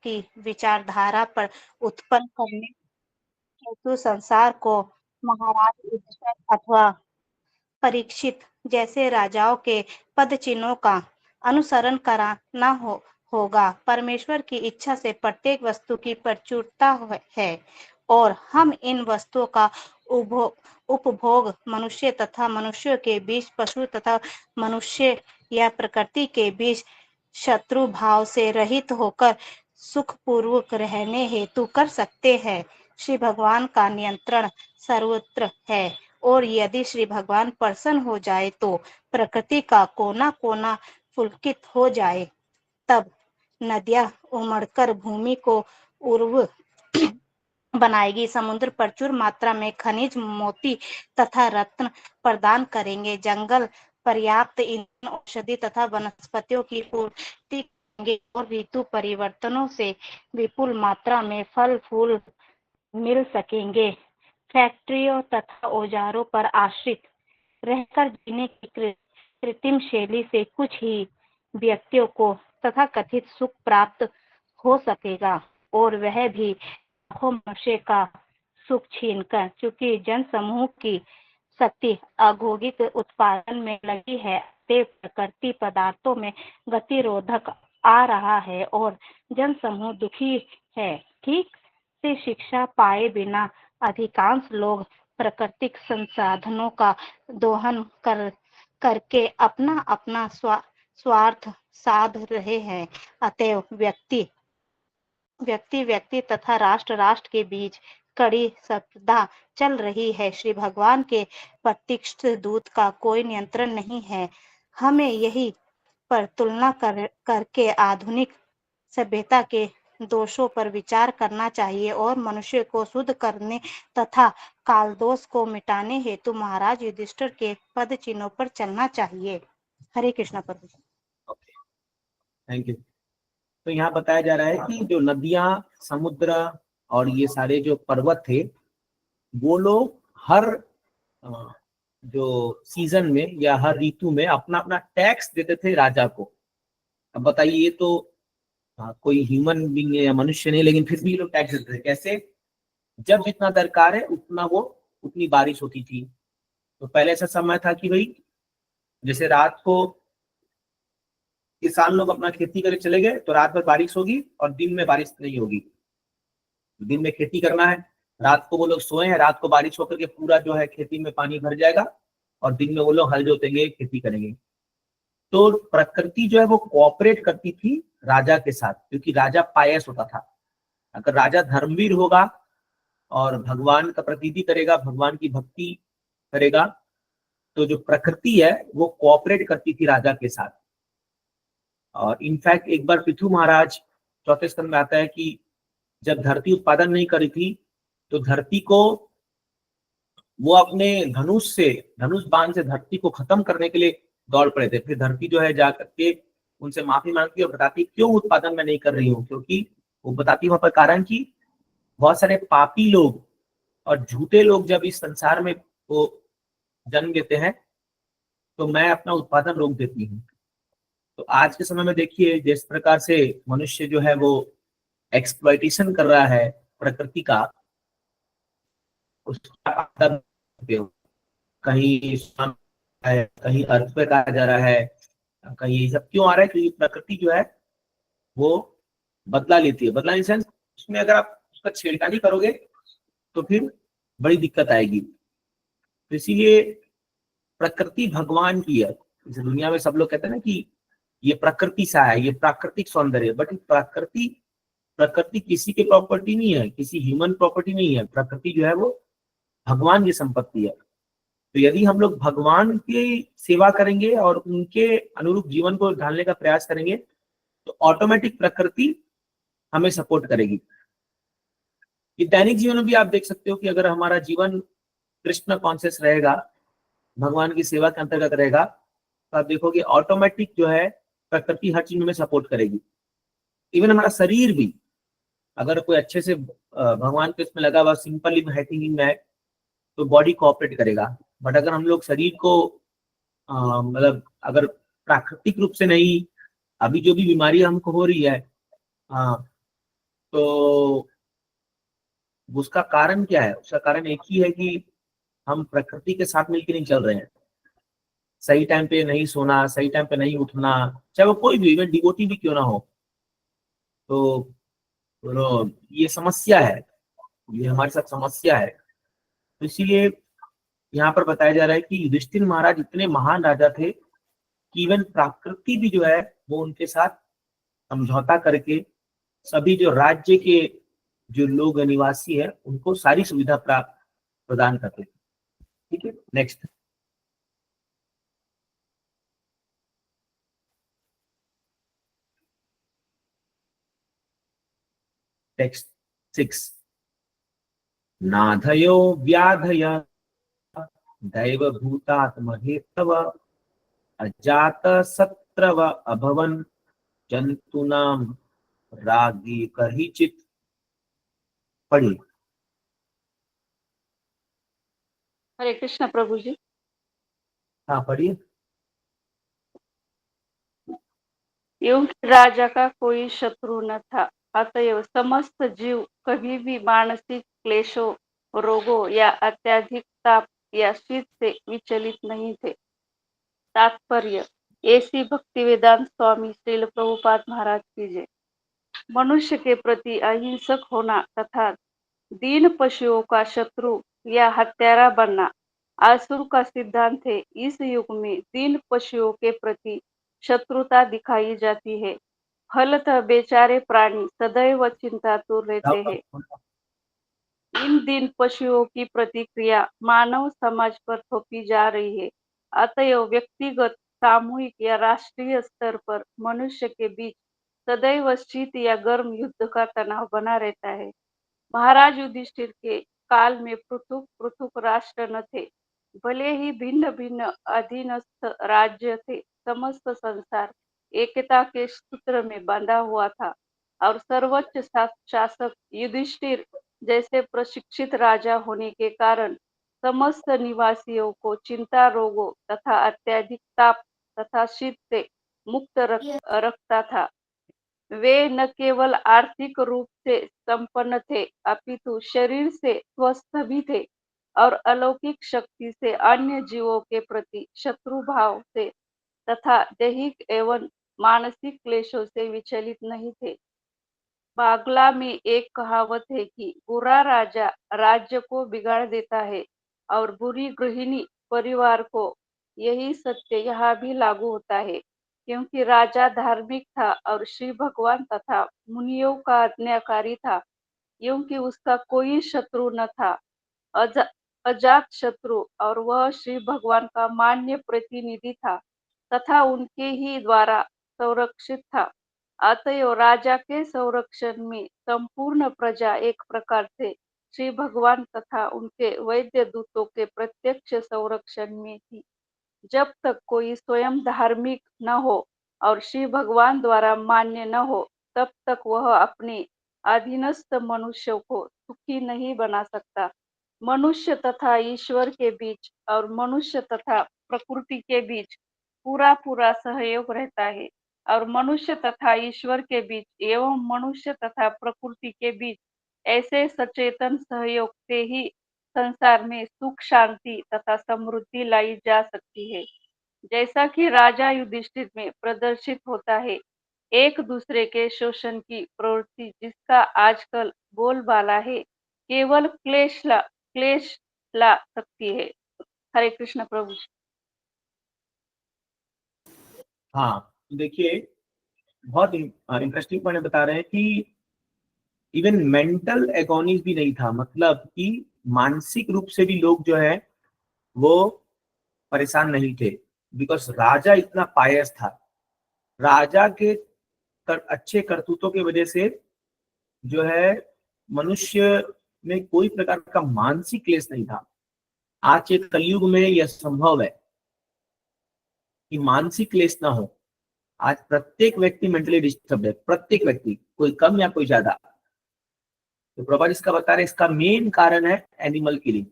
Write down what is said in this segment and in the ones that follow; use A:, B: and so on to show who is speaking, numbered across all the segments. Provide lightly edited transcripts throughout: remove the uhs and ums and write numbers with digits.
A: की विचारधारा पर उत्पन्न करने हेतु संसार को महाराज युधिष्ठिर अथवा परीक्षित जैसे राजाओं के पद चिन्हों का अनुसरण कराना होगा। परमेश्वर की इच्छा से प्रत्येक वस्तु की प्रचुरता है और हम इन वस्तुओं का उपभोग मनुष्य तथा मनुष्य के बीच, पशु तथा मनुष्य या प्रकृति के बीच शत्रु भाव से रहित होकर सुखपूर्वक रहने हेतु कर सकते हैं। श्री भगवान का नियंत्रण सर्वत्र है और यदि श्री भगवान प्रसन्न हो जाए तो प्रकृति का कोना कोना पुलकित हो जाए। तब नदियां उमड़कर भूमि को उर्वर बनाएगी, समुद्र प्रचुर मात्रा में खनिज, मोती तथा रत्न प्रदान करेंगे, जंगल पर्याप्त ईंधन, औषधि तथा वनस्पतियों की पूर्ति करेंगे और ऋतु परिवर्तनों से विपुल मात्रा में फल फूल मिल सकेंगे। फैक्ट्रियों तथा औजारों पर आश्रित रहकर जीने की कृत्रिम शैली से कुछ ही व्यक्तियों को तथा कथित सुख प्राप्त हो सकेगा और वह भी लाखों मनुष्य का सुख छीनकर, क्योंकि जन समूह की शक्ति औद्योगिक उत्पादन में लगी है, ते प्रकृति पदार्थों में गतिरोधक आ रहा है और जन समूह दुखी है। ठीक से शिक्षा पाए बिना अधिकांश लोग प्राकृतिक संसाधनों का दोहन करके अपना अपना स्वार्थ साध रहे हैं। अतएव व्यक्ति तथा राष्ट्र के बीच कड़ी स्पर्धा चल रही है। श्री भगवान के प्रत्यक्ष दूत का कोई नियंत्रण नहीं है। हमें यही पर तुलना करके आधुनिक सभ्यता के दोषों पर विचार करना चाहिए और मनुष्य को शुद्ध करने तथा कालदोष को मिटाने हेतु महाराज युधिष्ठिर के पद चिन्हों पर चलना चाहिए। हरे कृष्णा प्रभु।
B: Thank you. तो यहाँ बताया जा रहा है कि जो नदियां, समुद्र और ये सारे जो पर्वत थे, वो लोग हर जो सीजन में या हर ऋतु में अपना अपना टैक्स देते थे राजा को। अब बताइए, ये तो कोई ह्यूमन बीइंग या मनुष्य नहीं, लेकिन फिर भी लोग टैक्स देते थे। कैसे? जब जितना दरकार है उतनी बारिश होती थी। तो पहले ऐसा समय था कि भाई जैसे रात को किसान लोग अपना खेती करके चले गए तो रात भर बारिश होगी और दिन में बारिश नहीं होगी। दिन में खेती करना है, रात को वो लोग सोए हैं, रात को बारिश होकर के पूरा जो है खेती में पानी भर जाएगा और दिन में वो लोग हल जोतेंगे, खेती करेंगे। तो प्रकृति जो है वो कोऑपरेट करती थी राजा के साथ, क्योंकि राजा पायस होता था। अगर राजा धर्मवीर होगा और भगवान का प्रतीति करेगा, भगवान की भक्ति करेगा, तो जो प्रकृति है वो कोऑपरेट करती थी राजा के साथ। और इनफैक्ट एक बार पृथु महाराज, चौथे स्कंद में आता है कि जब धरती उत्पादन नहीं करी थी तो धरती को वो अपने धनुष बाण से धरती को खत्म करने के लिए दौड़ पड़े थे। फिर धरती जो है जा करके उनसे माफी मांगती और बताती क्यों उत्पादन में नहीं कर रही हूँ, क्योंकि वो बताती वहां पर कारण कि बहुत सारे पापी लोग और झूठे लोग जब इस संसार में वो जन्म लेते हैं तो मैं अपना उत्पादन रोक देती हूँ। तो आज के समय में देखिए जिस प्रकार से मनुष्य जो है वो एक्सप्लॉइटेशन कर रहा है प्रकृति का, उसका कहीं कहीं अर्थ पे कहा जा रहा है, कहीं ये सब क्यों आ रहा है? क्योंकि प्रकृति जो है वो बदला लेती है। बदला इन सेंस उसमें अगर आप उसका छेड़खानी करोगे तो फिर बड़ी दिक्कत आएगी। तो इसीलिए प्रकृति भगवान की है। इस दुनिया में सब लोग कहते हैं ना कि ये प्रकृति सा है, ये प्राकृतिक सौंदर्य, बट प्रकृति किसी की प्रॉपर्टी नहीं है, किसी ह्यूमन प्रॉपर्टी नहीं है। प्रकृति जो है वो भगवान की संपत्ति है। तो यदि हम लोग भगवान की सेवा करेंगे और उनके अनुरूप जीवन को ढालने का प्रयास करेंगे तो ऑटोमेटिक प्रकृति हमें सपोर्ट करेगी। ये दैनिक जीवन में भी आप देख सकते हो कि अगर हमारा जीवन कृष्ण कॉन्शियस रहेगा, भगवान की सेवा के अंतर्गत रहेगा, तो आप देखोगे ऑटोमेटिक जो है प्रकृति हर चीज में सपोर्ट करेगी। इवन हमारा शरीर भी अगर कोई अच्छे से भगवान के इसमें लगा हुआ सिंपली हैकिंग में है तो बॉडी कोऑपरेट करेगा। बट अगर हम लोग शरीर को मतलब अगर प्राकृतिक रूप से नहीं, अभी जो भी बीमारी हमको हो रही है तो उसका कारण क्या है? उसका कारण एक ही है कि हम प्रकृति के साथ मिलकर नहीं चल रहे हैं। सही टाइम पे नहीं सोना, सही टाइम पे नहीं उठना, चाहे वो कोई भी इवन डिवोटी भी क्यों ना हो, तो ये समस्या है, ये हमारे साथ समस्या है। तो इसीलिए यहाँ पर बताया जा रहा है कि युधिष्ठिर महाराज इतने महान राजा थे कि इवन प्रकृति भी जो है वो उनके साथ समझौता करके सभी जो राज्य के जो लोग निवासी है उनको सारी सुविधा प्राप्त प्रदान करते थे। ठीक है, नेक्स्ट। टेक्स्ट 6। नाधयो व्याधय दैव भूतात्महेतव अजात शत्रव अभवन जंतुनाम रागी कहिचित। पढ़िए।
A: हरे कृष्ण प्रभु जी।
B: हाँ पढ़िए।
A: क्योंकि राजा का कोई शत्रु न था, अतएव समस्त जीव कभी भी मानसिक क्लेशों, रोगों या अत्यधिक ताप या शीत से विचलित नहीं थे। तात्पर्य: ऐसी भक्ति वेदांत स्वामी श्रील प्रभुपाद महाराज की जय। मनुष्य के प्रति अहिंसक होना तथा दीन पशुओं का शत्रु या हत्यारा बनना आसुर का सिद्धांत है। इस युग में दीन पशुओं के प्रति शत्रुता दिखाई जाती है। फलतः बेचारे प्राणी सदैव चिंतातुर रहते हैं। इन दीन पशुओं की प्रतिक्रिया मानव समाज पर थोपी जा रही है। अतएव व्यक्तिगत, सामूहिक या राष्ट्रीय स्तर पर मनुष्य के बीच सदैव शीत या गर्म युद्ध का तनाव बना रहता है। महाराज युधिष्ठिर के काल में पृथुक पृथुक राष्ट्र न थे, भले ही भिन्न भिन्न अधीनस्थ राज्य थे। समस्त संसार एकता के सूत्र में बंधा हुआ था और सर्वोच्च शासक युधिष्ठिर जैसे प्रशिक्षित राजा होने के कारण समस्त निवासियों को चिंता, रोगों तथा अत्यधिक ताप तथा शीत से मुक्त रखता था। वे न केवल आर्थिक रूप से संपन्न थे, अपितु शरीर से स्वस्थ भी थे और अलौकिक शक्ति से अन्य जीवों के प्रति शत्रु भाव से तथा दैहिक एवं मानसिक क्लेशों से विचलित नहीं थे। बागला में एक कहावत है कि बुरा राजा राज्य को बिगाड़ देता है और बुरी गृहिणी परिवार को। यही सत्य यहाँ भी लागू होता है, क्योंकि राजा धार्मिक था और श्री भगवान तथा मुनियों का आज्ञाकारी था, क्योंकि उसका कोई शत्रु न था, अजात शत्रु, और वह श्री भगवान का मान्य प्रतिनिधि था तथा उनके ही द्वारा संरक्षित था। अतएव राजा के संरक्षण में संपूर्ण प्रजा एक प्रकार से श्री भगवान तथा उनके वैद्य दूतों के प्रत्यक्ष संरक्षण में थी। जब तक कोई स्वयं धार्मिक न हो और श्री भगवान द्वारा मान्य न हो, तब तक वह अपने अधीनस्थ मनुष्यों को सुखी नहीं बना सकता। मनुष्य तथा ईश्वर के बीच और मनुष्य तथा प्रकृति के बीच पूरा पूरा सहयोग रहता है और मनुष्य तथा ईश्वर के बीच एवं मनुष्य तथा प्रकृति के बीच ऐसे सचेतन सहयोग से ही संसार में सुख, शांति तथा समृद्धि लाई जा सकती है। जैसा कि राजा युधिष्ठिर में प्रदर्शित होता है, एक दूसरे के शोषण की प्रवृत्ति जिसका आजकल बोलबाला है, केवल क्लेश ला सकती है। हरे कृष्ण प्रभु।
B: हाँ देखिए, बहुत इंटरेस्टिंग पॉइंट बता रहे हैं कि इवन मेंटल एगोनीज भी नहीं था, मतलब कि मानसिक रूप से भी लोग जो है वो परेशान नहीं थे, बिकॉज राजा इतना पायस था। राजा के अच्छे करतूतों की वजह से जो है मनुष्य में कोई प्रकार का मानसिक क्लेश नहीं था। आज के कलयुग में यह संभव है कि मानसिक क्लेश ना हो। आज प्रत्येक व्यक्ति मेंटली डिस्टर्ब है, प्रत्येक व्यक्ति, कोई कम या कोई ज्यादा। तो प्रभा इसका बता रहे इसका मेन कारण है एनिमल किलिंग।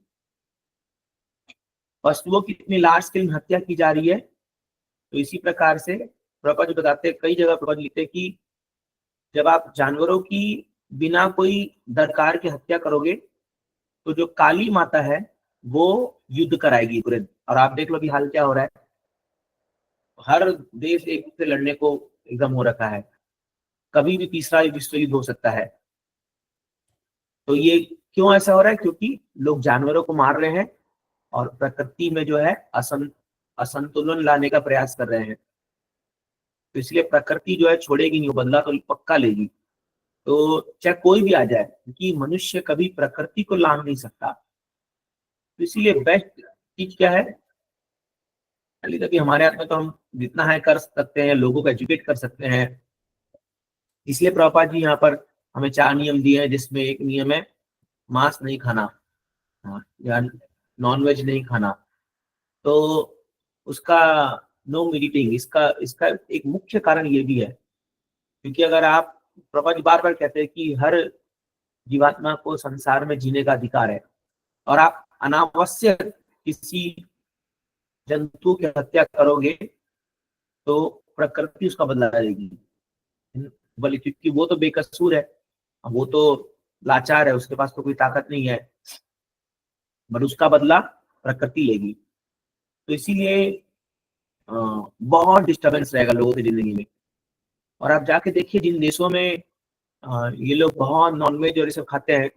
B: पशुओं की इतनी लार्ज स्केल में हत्या की जा रही है। तो इसी प्रकार से प्रभा जी बताते हैं, कई जगह प्रभा जी लिखते हैं कि जब आप जानवरों की बिना कोई दरकार की हत्या करोगे तो जो काली माता है वो युद्ध कराएगी यूक्रेन। और आप देख लो अभी हाल क्या हो रहा है, हर देश एक से लड़ने को एकदम हो रखा है, कभी भी तीसरा विश्व युद्ध हो सकता है। तो ये क्यों ऐसा हो रहा है? क्योंकि लोग जानवरों को मार रहे हैं और प्रकृति में जो है असंतुलन लाने का प्रयास कर रहे हैं। तो इसलिए प्रकृति जो है छोड़ेगी नहीं, वो बदला तो पक्का लेगी। तो चाहे कोई भी आ जाए, क्योंकि मनुष्य कभी प्रकृति को लांघ नहीं सकता। तो इसीलिए बेस्ट चीज क्या है, खाली तभी हमारे हाथ में तो हम जितना है कर सकते हैं, लोगों को एजुकेट कर सकते हैं। इसलिए प्रभुपाद जी यहाँ पर हमें 4 नियम दिए हैं, जिसमें एक नियम है मांस नहीं खाना, हाँ, या नॉन वेज नहीं खाना। तो उसका नो मीटिंग, इसका इसका एक मुख्य कारण ये भी है, क्योंकि अगर आप, प्रभुपाद जी बार बार कहते हैं कि हर जीवात्मा को संसार में जीने का अधिकार है, और आप अनावश्यक किसी जंतु की हत्या करोगे तो प्रकृति उसका बदला लेगी। बोले क्योंकि वो तो बेकसूर है, वो तो लाचार है, उसके पास तो कोई ताकत नहीं है, बट उसका बदला प्रकृति लेगी। तो इसीलिए बहुत डिस्टर्बेंस रहेगा लोगों की जिंदगी में। और आप जाके देखिए जिन देशों में ये लोग बहुत नॉनवेज और ये सब खाते हैं,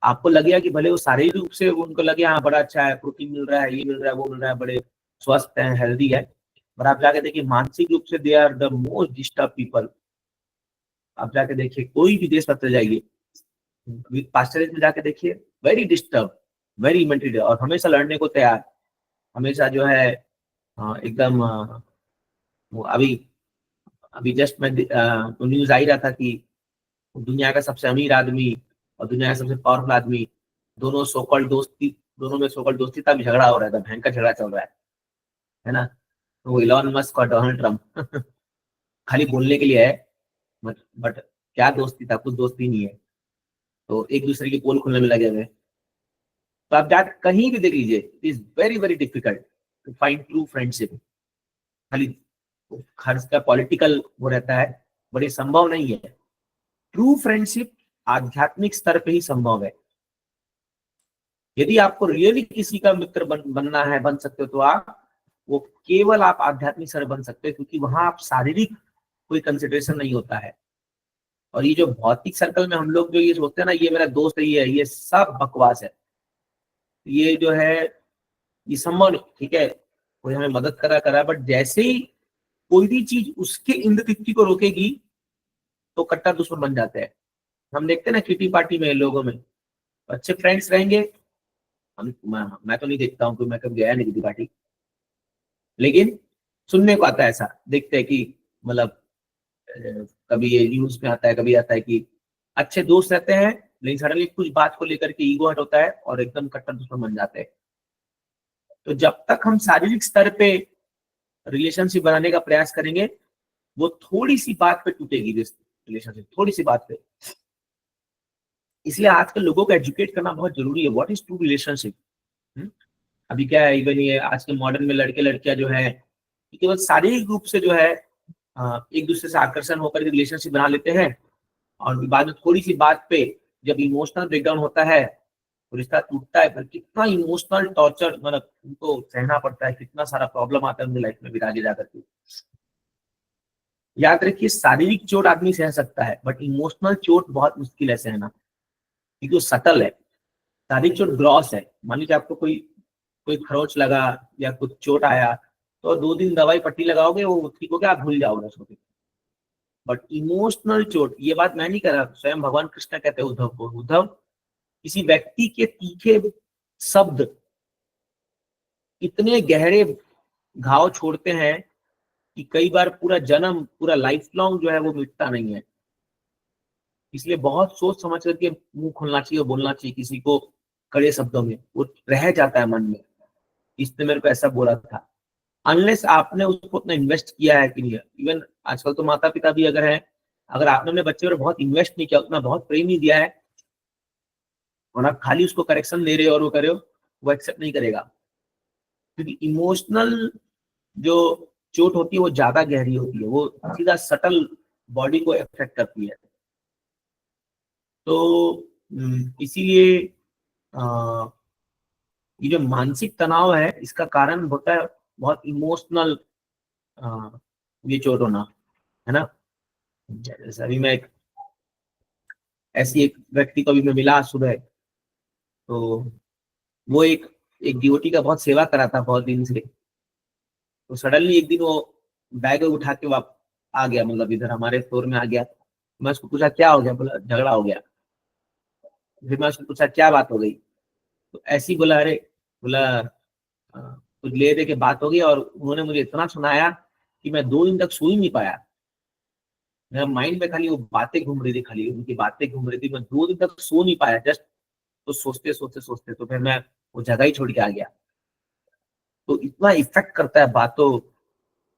B: आपको लगेगा कि भले वो शारीरिक रूप से उनको लगे हाँ बड़ा अच्छा है, प्रोटीन मिल रहा है, ये मिल रहा है, वो मिल रहा है, बड़े स्वस्थ हैं, हेल्दी है, पर आप जाके देखिए मानसिक रूप से they are the most disturb people. आप जाके देखिए कोई भी देश में जाइए, पाश्चर्य में जाके देखिए, वेरी डिस्टर्ब, वेरी मेंटली, और हमेशा लड़ने को तैयार, हमेशा जो है एकदम वो अभी अभी जस्ट मैं न्यूज आई रहा था कि दुनिया का सबसे अमीर आदमी और दुनिया का सबसे पावरफुल आदमी, दोनों सोकल दोस्ती, दोनों में सोकल दोस्ती तक झगड़ा हो रहा था, भयंकर झगड़ा चल रहा है ना। तो वो इलॉन मस्क और डोनाल्ड ट्रम्प खाली बोलने के लिए है, बट क्या दोस्ती था, कुछ दोस्ती नहीं है। तो एक दूसरे की पोल खुलने में लगे हुए। तो आप जा कहीं भी देख लीजिए, it is very very difficult to find true friendship. खाली खर्च का पॉलिटिकल वो रहता है, बड़ी संभव नहीं है। ट्रू फ्रेंडशिप आध्यात्मिक स्तर पे ही संभव है। यदि आपको रियली किसी का मित्र बनना है, बन सकते हो, तो आप वो केवल आप आध्यात्मिक स्तर बन सकते हो, क्योंकि वहां आप शारीरिक कोई कंसिडरेशन नहीं होता है। और ये जो भौतिक सर्कल में हम लोग जो ये सोचते हैं ना, ये मेरा दोस्त है, ये सब बकवास है। ये जो है ये संभव नहीं, ठीक है, कोई हमें मदद करा, बट जैसे ही कोई भी चीज उसके इंद्र तृप्ति को रोकेगी तो कट्टर दुश्मन बन जाते हैं। हम देखते हैं ना किटी पार्टी में लोगों में अच्छे फ्रेंड्स रहेंगे, मैं तो नहीं देखता हूँ, मैं कभी गया नहीं किटी पार्टी, लेकिन सुनने को आता है ऐसा, देखते हैं कि मतलब कभी ये न्यूज में आता है, कभी आता है कि अच्छे दोस्त रहते हैं, लेकिन सडनली कुछ बात को लेकर के ईगो हट होता है और एकदम कट्टर दुश्मन बन जाते हैं। तो जब तक हम शारीरिक स्तर पे रिलेशनशिप बनाने का प्रयास करेंगे, वो थोड़ी सी बात पे टूटेगी रिलेशनशिप, थोड़ी सी बात पे। इसलिए आजकल लोगों को एजुकेट करना बहुत जरूरी है, व्हाट इज ट्रू रिलेशनशिप। अभी क्या है, इवन ये आजकल मॉडर्न में लड़के लड़कियां जो है केवल शारीरिक रूप से जो है एक दूसरे से आकर्षण होकर रिलेशनशिप बना लेते हैं, और बाद में थोड़ी सी बात पे जब इमोशनल ब्रेकडाउन होता है तो रिश्ता टूटता है। पर कितना इमोशनल टॉर्चर मतलब उनको सहना पड़ता है, कितना सारा प्रॉब्लम आता है उनकी लाइफ में भी आगे जाकर के। याद रखिए शारीरिक चोट आदमी सह सकता है, बट इमोशनल चोट बहुत मुश्किल है सहना, क्योंकि वो सटल है। शारीरिक चोट ग्रॉस है, मान लीजिए आपको कोई कोई खरोच लगा या कुछ चोट आया, तो 2 दिन दवाई पट्टी लगाओगे, वो ठीक हो गया, आप भूल जाओगे उसको। बट इमोशनल चोट, ये बात मैं नहीं कर रहा, स्वयं भगवान कृष्ण कहते हैं उद्धव को, उद्धव किसी व्यक्ति के तीखे शब्द इतने गहरे घाव छोड़ते हैं कि कई बार पूरा जन्म, पूरा लाइफ लॉन्ग जो है वो मिटता नहीं है। इसलिए बहुत सोच समझ करके मुंह खोलना चाहिए और बोलना चाहिए किसी को कड़े शब्दों में, वो रह जाता है मन में, इसने मेरे को ऐसा बोला था। अनलेस आपने उसको उतना इन्वेस्ट किया है कि नहीं। इवन आजकल तो माता पिता भी अगर है, अगर आपने अपने बच्चे पर बहुत इन्वेस्ट नहीं किया, उतना बहुत प्रेम नहीं दिया है, और आप खाली उसको करेक्शन दे रहे हो और वो करे हो, वो एक्सेप्ट नहीं करेगा। क्योंकि इमोशनल जो चोट होती है वो ज्यादा गहरी होती है, वो सीधा सटल बॉडी को इफेक्ट करती है। तो इसीलिए ये जो मानसिक तनाव है इसका कारण होता है बहुत इमोशनल ये चोट होना, है ना। जैसे अभी मैं ऐसी एक व्यक्ति को भी मैं मिला सुबह, तो वो एक डिवोटी का बहुत सेवा करा था बहुत दिन से। तो सडनली एक दिन वो बैग उठा के वापस आ गया, मतलब इधर हमारे फ्लोर में आ गया। मैं उसको पूछा क्या हो गया, बोला झगड़ा हो गया। फिर मैं उसको पूछा क्या बात हो गई, तो ऐसी बोला, अरे बोला कुछ ले दे के बात हो गई और उन्होंने मुझे इतना सुनाया कि मैं 2 दिन तक सो ही नहीं पाया। मेरा माइंड में खाली वो बातें घूम रही थी, खाली उनकी बातें घूम रही थी, मैं 2 दिन तक सो नहीं पाया, जस्ट तो सोचते सोचते सोचते। तो फिर मैं वो जगह ही छोड़ के आ गया। तो इतना इफेक्ट करता है बातों,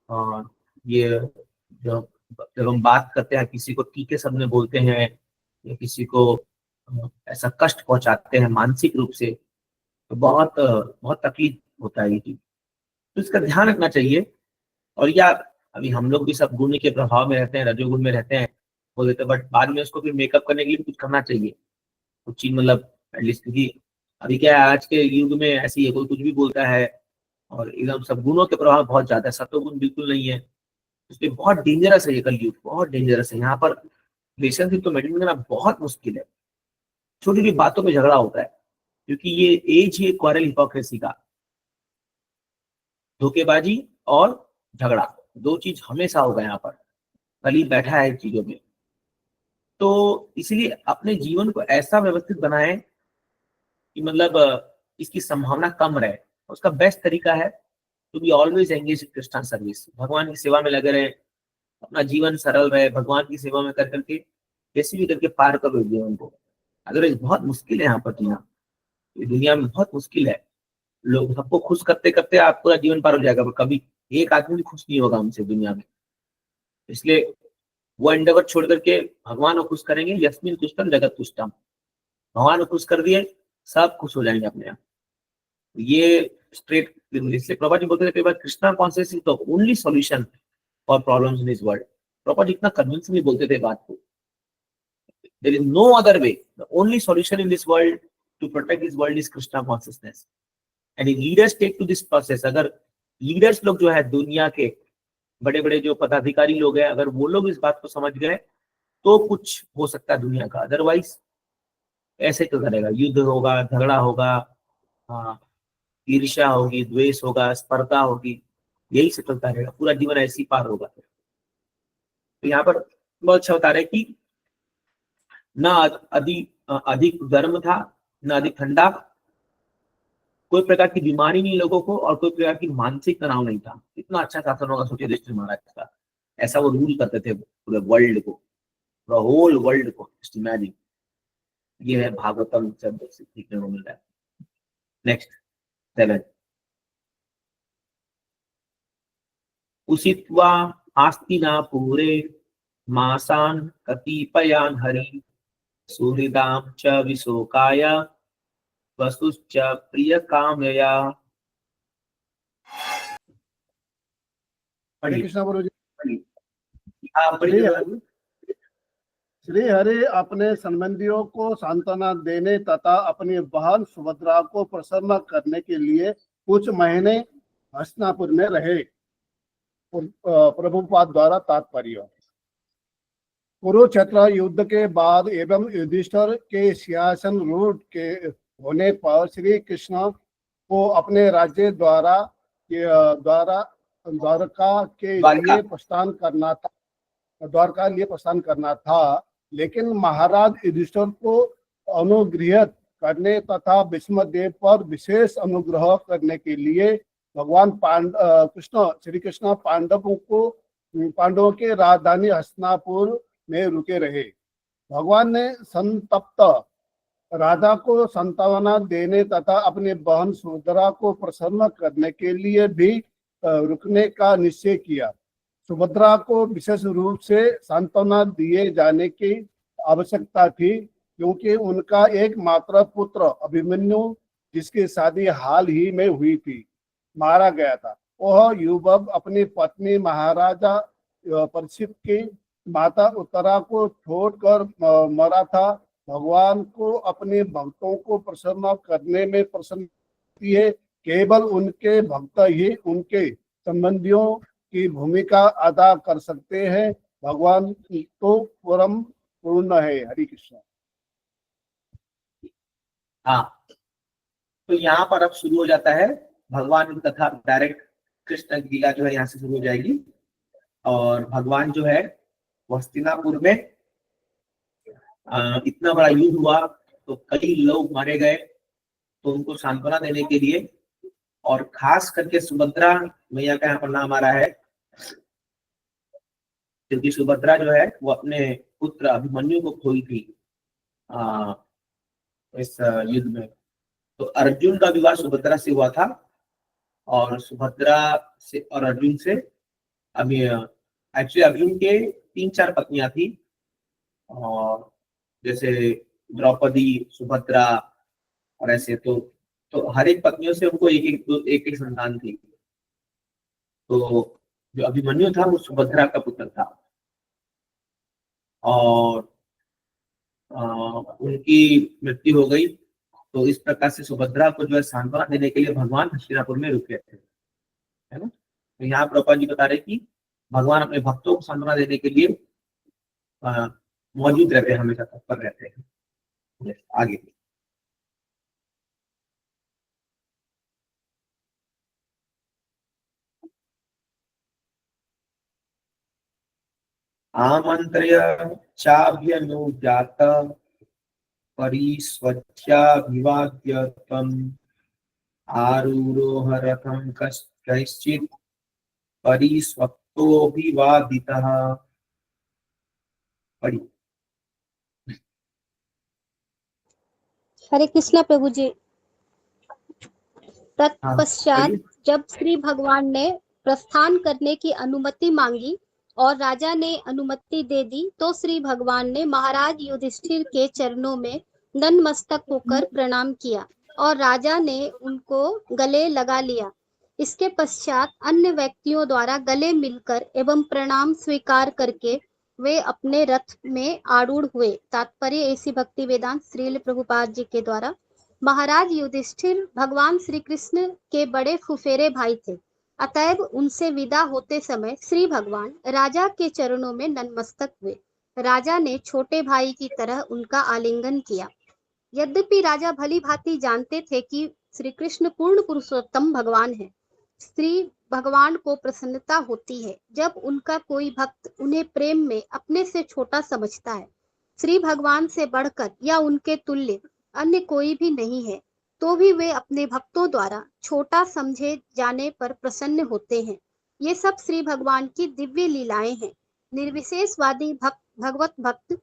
B: और ये जब जब हम बात करते हैं किसी को तीखे शब्द में बोलते हैं या किसी को ऐसा कष्ट पहुंचाते हैं मानसिक रूप से, तो बहुत तकलीफ होता है ये चीज। तो इसका ध्यान रखना चाहिए। और या अभी हम लोग भी सब गुण के प्रभाव में रहते हैं, रजोगुण में रहते हैं बोल देते हैं, बट बाद में उसको फिर मेकअप करने के लिए भी कुछ करना चाहिए, कुछ चीज मतलब एटलीस्ट। क्योंकि अभी क्या है, आज के युग में ऐसी है, कोई कुछ भी बोलता है और एकदम सब गुणों के प्रभाव बहुत ज्यादा है, सत्वगुण बिल्कुल नहीं है। इसलिए बहुत डेंजरस है ये कलयुग, बहुत डेंजरस है। यहाँ पर रिलेशनशिप तो मेंटेन करना बहुत मुश्किल है। छोटी छोटी बातों में झगड़ा होता है, क्योंकि ये एज ही क्वारल हिपोक्रेसी का, धोखेबाजी और झगड़ा, 2 चीज हमेशा होगा यहाँ पर, कल बैठा है चीजों में। तो इसलिए अपने जीवन को ऐसा व्यवस्थित बनाएं कि मतलब इसकी संभावना कम रहे। उसका बेस्ट तरीका है to be always engage in Krishna service, भगवान की सेवा में लगे रहे, अपना जीवन सरल रहे, भगवान की सेवा में कर करके कैसे भी करके पार करो जीवन को। अदरवाइज बहुत मुश्किल है यहाँ पर जीना, ये दुनिया में बहुत मुश्किल है। लोग सबको खुश करते करते आप पूरा जीवन पार हो जाएगा, पर कभी एक आदमी भी खुश नहीं होगा हमसे दुनिया में। इसलिए वो एंडेवर छोड़ करके भगवान को खुश करेंगे, यस्मिन तुष्टम जगत तुष्टम, भगवान को खुश कर दिए सब खुश हो जाएंगे अपने आप। ये स्ट्रेट, इसलिए प्रभा जी बोलते थे कई बार, Krishna conscious is the only solution for problems in this world. Prabha ji इतना कन्विंसिंगली बोलते थे बात को, there is no other way, the only solution in this world to protect this world is Krishna consciousness and leaders take to this process. अगर leaders लोग जो है दुनिया के बड़े बड़े जो पदाधिकारी लोग हैं, अगर वो लोग इस बात को समझ गए तो कुछ हो सकता है दुनिया का। अदरवाइज ऐसे क्यों करेगा, युद्ध होगा, झगड़ा होगा, हाँ, ईर्ष्या होगी, द्वेष होगा, स्पर्धा होगी, यही से चलता रहेगा, पूरा जीवन ऐसी पार होगा। तो यहाँ पर बहुत अच्छा बता रहे कि न अधिक गर्म था, न अधिक ठंडा, कोई प्रकार की बीमारी नहीं लोगों को, और कोई प्रकार की मानसिक तनाव नहीं था। इतना अच्छा शासन होगा सोचिए युधिष्ठिर महाराज का, ऐसा वो रूल करते थे पूरे वर्ल्ड को, पूरा होल वर्ल्ड को। इमेजिन, ये है भागवतम शब्द से सीखने को मिल रहा है। नेक्स्ट 7, उषित्वा आस्तिनापुरे मासान् कतिपयान् हरि सुहृदां च विशोकाय वसुश्च प्रियकाम्यया।
C: हरे कृष्णा गुरु जी।
B: हाँ,
C: श्री हरि अपने संबंधियों को सांत्वना देने तथा अपनी बहन सुभद्रा को प्रसन्न करने के लिए कुछ महीने हस्तिनापुर में रहे। प्रभुपाद द्वारा तात्पर्य, कुरुक्षेत्र युद्ध के बाद एवं युधिष्ठिर के सिंहासन रूढ़ के होने पर श्री कृष्ण को अपने राज्य द्वारका के लिए प्रस्थान करना था, लेकिन महाराज युधिष्ठिर को अनुग्रहित करने तथा भीष्मदेव पर विशेष अनुग्रह करने के लिए भगवान श्री कृष्ण पांडवों के राजधानी हस्तिनापुर में रुके रहे। भगवान ने संतप्त राधा को सांत्वना देने तथा अपनी बहन सुभद्रा को प्रसन्न करने के लिए भी रुकने का निश्चय किया। सुभद्रा को विशेष रूप से सांत्वना दिए जाने की आवश्यकता थी, क्योंकि उनका एकमात्र पुत्र अभिमन्यु, जिसकी शादी हाल ही में हुई थी, मारा गया था। वह युवक अपनी पत्नी महाराजा परीक्षित की माता उत्तरा को छोड़कर मरा था। भगवान को अपने भक्तों को प्रसन्न करने में प्रसन्न होती है। केवल उनके भक्त ही उनके संबंधियों की भूमिका अदा कर सकते हैं। भगवान तो परम पूर्ण है। हरि कृष्ण।
B: हाँ, तो यहाँ पर अब शुरू हो जाता है भगवान की कथा। डायरेक्ट कृष्ण की लीला जो है यहाँ से शुरू हो जाएगी। और भगवान जो है वो हस्तिनापुर में इतना बड़ा युद्ध हुआ तो कई लोग मारे गए, तो उनको सांत्वना देने के लिए, और खास करके सुभद्रा मैया का यहाँ पर नाम आ रहा है, क्योंकि सुभद्रा जो है वो अपने पुत्र अभिमन्यु को खोई थी इस युद्ध में। तो अर्जुन का विवाह सुभद्रा से हुआ था, और सुभद्रा से और अर्जुन से अभी एक्चुअली अर्जुन के 3-4 पत्नियां थी, और जैसे द्रौपदी, सुभद्रा और ऐसे, तो हर एक पत्नियों से उनको एक संतान थी। तो जो अभिमन्यु था वो सुभद्रा का पुत्र था, और उनकी मृत्यु हो गई। तो इस प्रकार से सुभद्रा को जो है सांत्वना देने के लिए भगवान हस्तिनापुर में रुके थे, है ना। तो यहाँ प्रभुपाद जी बता रहे कि भगवान अपने भक्तों को सांत्वना देने के लिए मौजूद रहते हैं, हमेशा तत्पर रहते हैं। आगे आमंत्र्य चाभ्यनुज्ञात परिस्वध्याभिवाद्य त्वम् आरूरोह रथं कैश्चित् परिस्वक्तोऽभिवादितः। पढ़ी।
D: हरे कृष्णा प्रभु जी। तत्पश्चात जब श्री भगवान ने प्रस्थान करने की अनुमति मांगी और राजा ने अनुमति दे दी, तो श्री भगवान ने महाराज युधिष्ठिर के चरणों में नतमस्तक होकर प्रणाम किया और राजा ने उनको गले लगा लिया। इसके पश्चात अन्य व्यक्तियों द्वारा गले मिलकर एवं प्रणाम स्वीकार करके वे अपने रथ में आरूढ़ हुए। तात्पर्य ऐसी भक्ति वेदांत श्रील प्रभुपाद जी के द्वारा। महाराज युधिष्ठिर भगवान श्री कृष्ण के बड़े फुफेरे भाई थे, अतएव उनसे विदा होते समय श्री भगवान राजा के चरणों में नतमस्तक हुए। राजा ने छोटे भाई की तरह उनका आलिंगन किया। यद्यपि राजा भली भांति जानते थे कि श्री कृष्ण पूर्ण पुरुषोत्तम भगवान है, श्री भगवान को प्रसन्नता होती है जब उनका कोई भक्त उन्हें प्रेम में अपने से छोटा समझता है। श्री भगवान से बढ़कर या उनके तुल्य अन्य कोई भी नहीं है, तो भी वे अपने भक्तों द्वारा छोटा समझे जाने पर प्रसन्न होते हैं। ये सब श्री भगवान की दिव्य लीलाएं हैं। निर्विशेषवादी भगवत भक्त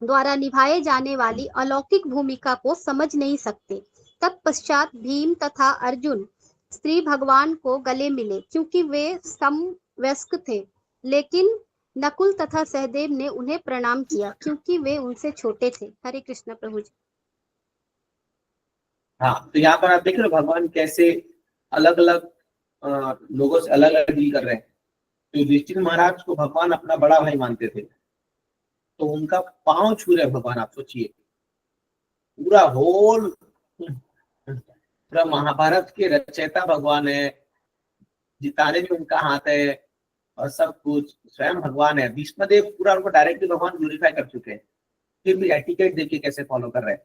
D: द्वारा निभाए जाने वाली अलौकिक भूमिका को समझ नहीं सकते। तत्पश्चात भीम तथा अर्जुन श्री भगवान को गले मिले, क्योंकि वे समवयस्क थे, लेकिन नकुल तथा सहदेव ने उन्हें प्रणाम किया क्योंकि वे उनसे छोटे थे। हरे कृष्ण प्रभु जी।
B: हाँ, तो यहाँ पर आप देख रहे हो भगवान कैसे अलग अलग लोगों से अलग अलग डील कर रहे हैं। तो युधिष्ठिर महाराज को भगवान अपना बड़ा भाई मानते थे, तो उनका पांव छू रहे भगवान। आप सोचिए, पूरा होल पूरा महाभारत के रचयिता भगवान है, जिताने में उनका हाथ है और सब कुछ स्वयं भगवान है। भीष्मदेव पूरा उनको डायरेक्टली भगवान ग्लोरीफाई कर चुके हैं, फिर भी एटिकेट देखिए कैसे फॉलो कर रहे हैं।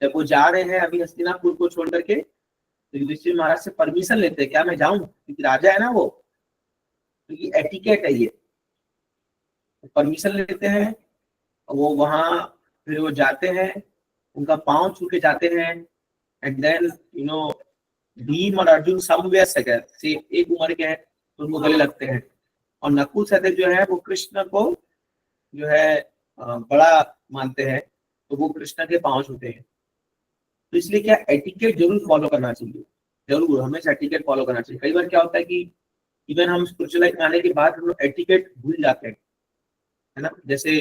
B: जब वो जा रहे हैं अभी हस्तिनापुर को छोड़ करके, तो युधिष्ठिर महाराज से परमिशन लेते हैं, क्या मैं जाऊं, क्योंकि राजा है ना वो, क्योंकि एटिकेट है ये। परमिशन लेते हैं, वो वहां फिर वो जाते हैं, उनका पांव छू के जाते हैं। एंड देन भीम और अर्जुन समवयस्क है, से एक उम्र के हैं, तो उनको गले लगते हैं। और नकुल सहदेव जो है वो कृष्ण को जो है बड़ा मानते हैं, तो वो कृष्ण के पांव छूते हैं। तो इसलिए क्या एटिकेट जरूर फॉलो करना चाहिए, जरूर हमेशा एटिकेट फॉलो करना चाहिए। कई बार क्या होता है कि इवन हम स्पिरिचुअल लाइफ में आने के बाद हम लोग एटिकेट भूल जाते हैं, है ना। जैसे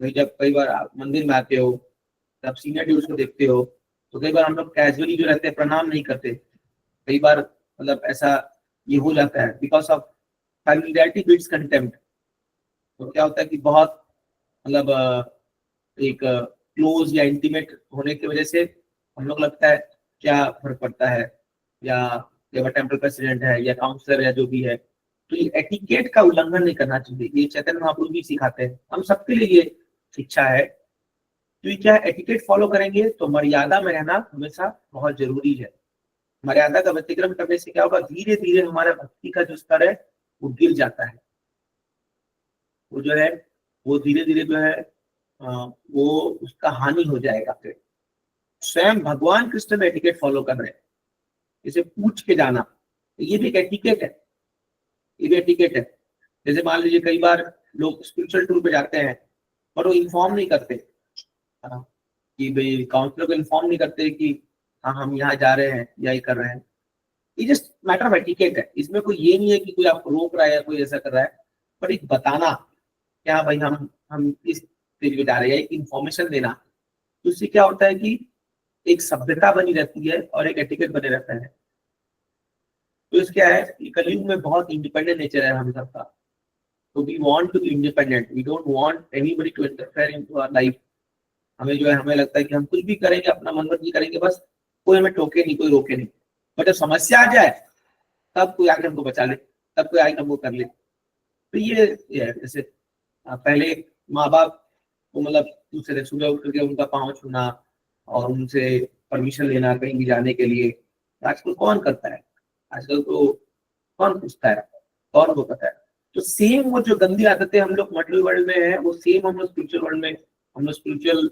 B: जब कई बार आप मंदिर में आते हो, तब सीनियर ड्यूज को देखते हो, तो कई बार हम लोग कैजुअली जो रहते हैं प्रणाम नहीं करते। कई बार मतलब ऐसा ये हो जाता है, because of familiarity bits contempt. तो क्या होता है कि बहुत मतलब एक क्लोज या इंटीमेट होने की वजह से हम लोग लगता है क्या फर्क पड़ता है, या जब टेम्पल प्रेसिडेंट है या काउंसलर या जो भी है, तो ये एटिकेट का उल्लंघन नहीं करना चाहिए। ये चैतन्य महाप्रभु भी सिखाते हैं, हम सबके लिए ये शिक्षा है। तो ये क्या एटिकेट फॉलो करेंगे तो मर्यादा में रहना हमेशा बहुत जरूरी है। मर्यादा का व्यतिक्रम करने से क्या होगा, धीरे धीरे हमारा भक्ति का जो स्तर है वो गिर जाता है। वो जो है वो धीरे धीरे जो है वो उसका हानि हो जाएगा। फिर स्वयं भगवान कृष्ण में एटिकेट फॉलो कर रहे हैं, जैसे पूछ के जाना, ये भी एक एटिकेट है, ये भी एटिकेट है। जैसे मान लीजिए कई बार लोग स्पिरिचुअल टूर पे जाते हैं और वो इन्फॉर्म नहीं करते कि भाई काउंसलर को इन्फॉर्म नहीं करते कि हाँ हम यहाँ जा रहे हैं या ये कर रहे हैं। ये जस्ट मैटर ऑफ एटिकेट है, इसमें कोई ये नहीं है कि कोई आपको रोक रहा है या कोई ऐसा कर रहा है, पर एक बताना क्या भाई हम इस पे जा रहे हैं, एक इंफॉर्मेशन देना। तो उससे क्या होता है कि एक सभ्यता बनी रहती है और एक एटिकेट बने रहता है। तो इस क्या है, कलयुग में बहुत इंडिपेंडेंट नेचर है हम सबका। तो we want to be independent, we don't want anybody to interfere into our life. हमें जो है हमें लगता है कि हम कुछ भी करेंगे, अपना मनमर्जी करेंगे, बस कोई हमें टोके नहीं, कोई रोके नहीं। बट जब समस्या आ जाए तब कोई आके हमको बचा ले, तब कोई आके हमको कर ले। तो ये है, जैसे पहले माँ बाप को मतलब दूसरे सुबह उठ करके उनका पाँव छूना और उनसे परमिशन लेना कहीं भी जाने के लिए, आजकल कौन करता है? आजकल तो कौन पूछता है, कौन को पता है? तो सेम वो जो गंदी आदतें हम लोग मटेरियल वर्ल्ड में है, वो सेम हम लोग स्पिरिचुअल वर्ल्ड में, हम लोग स्पिरिचुअल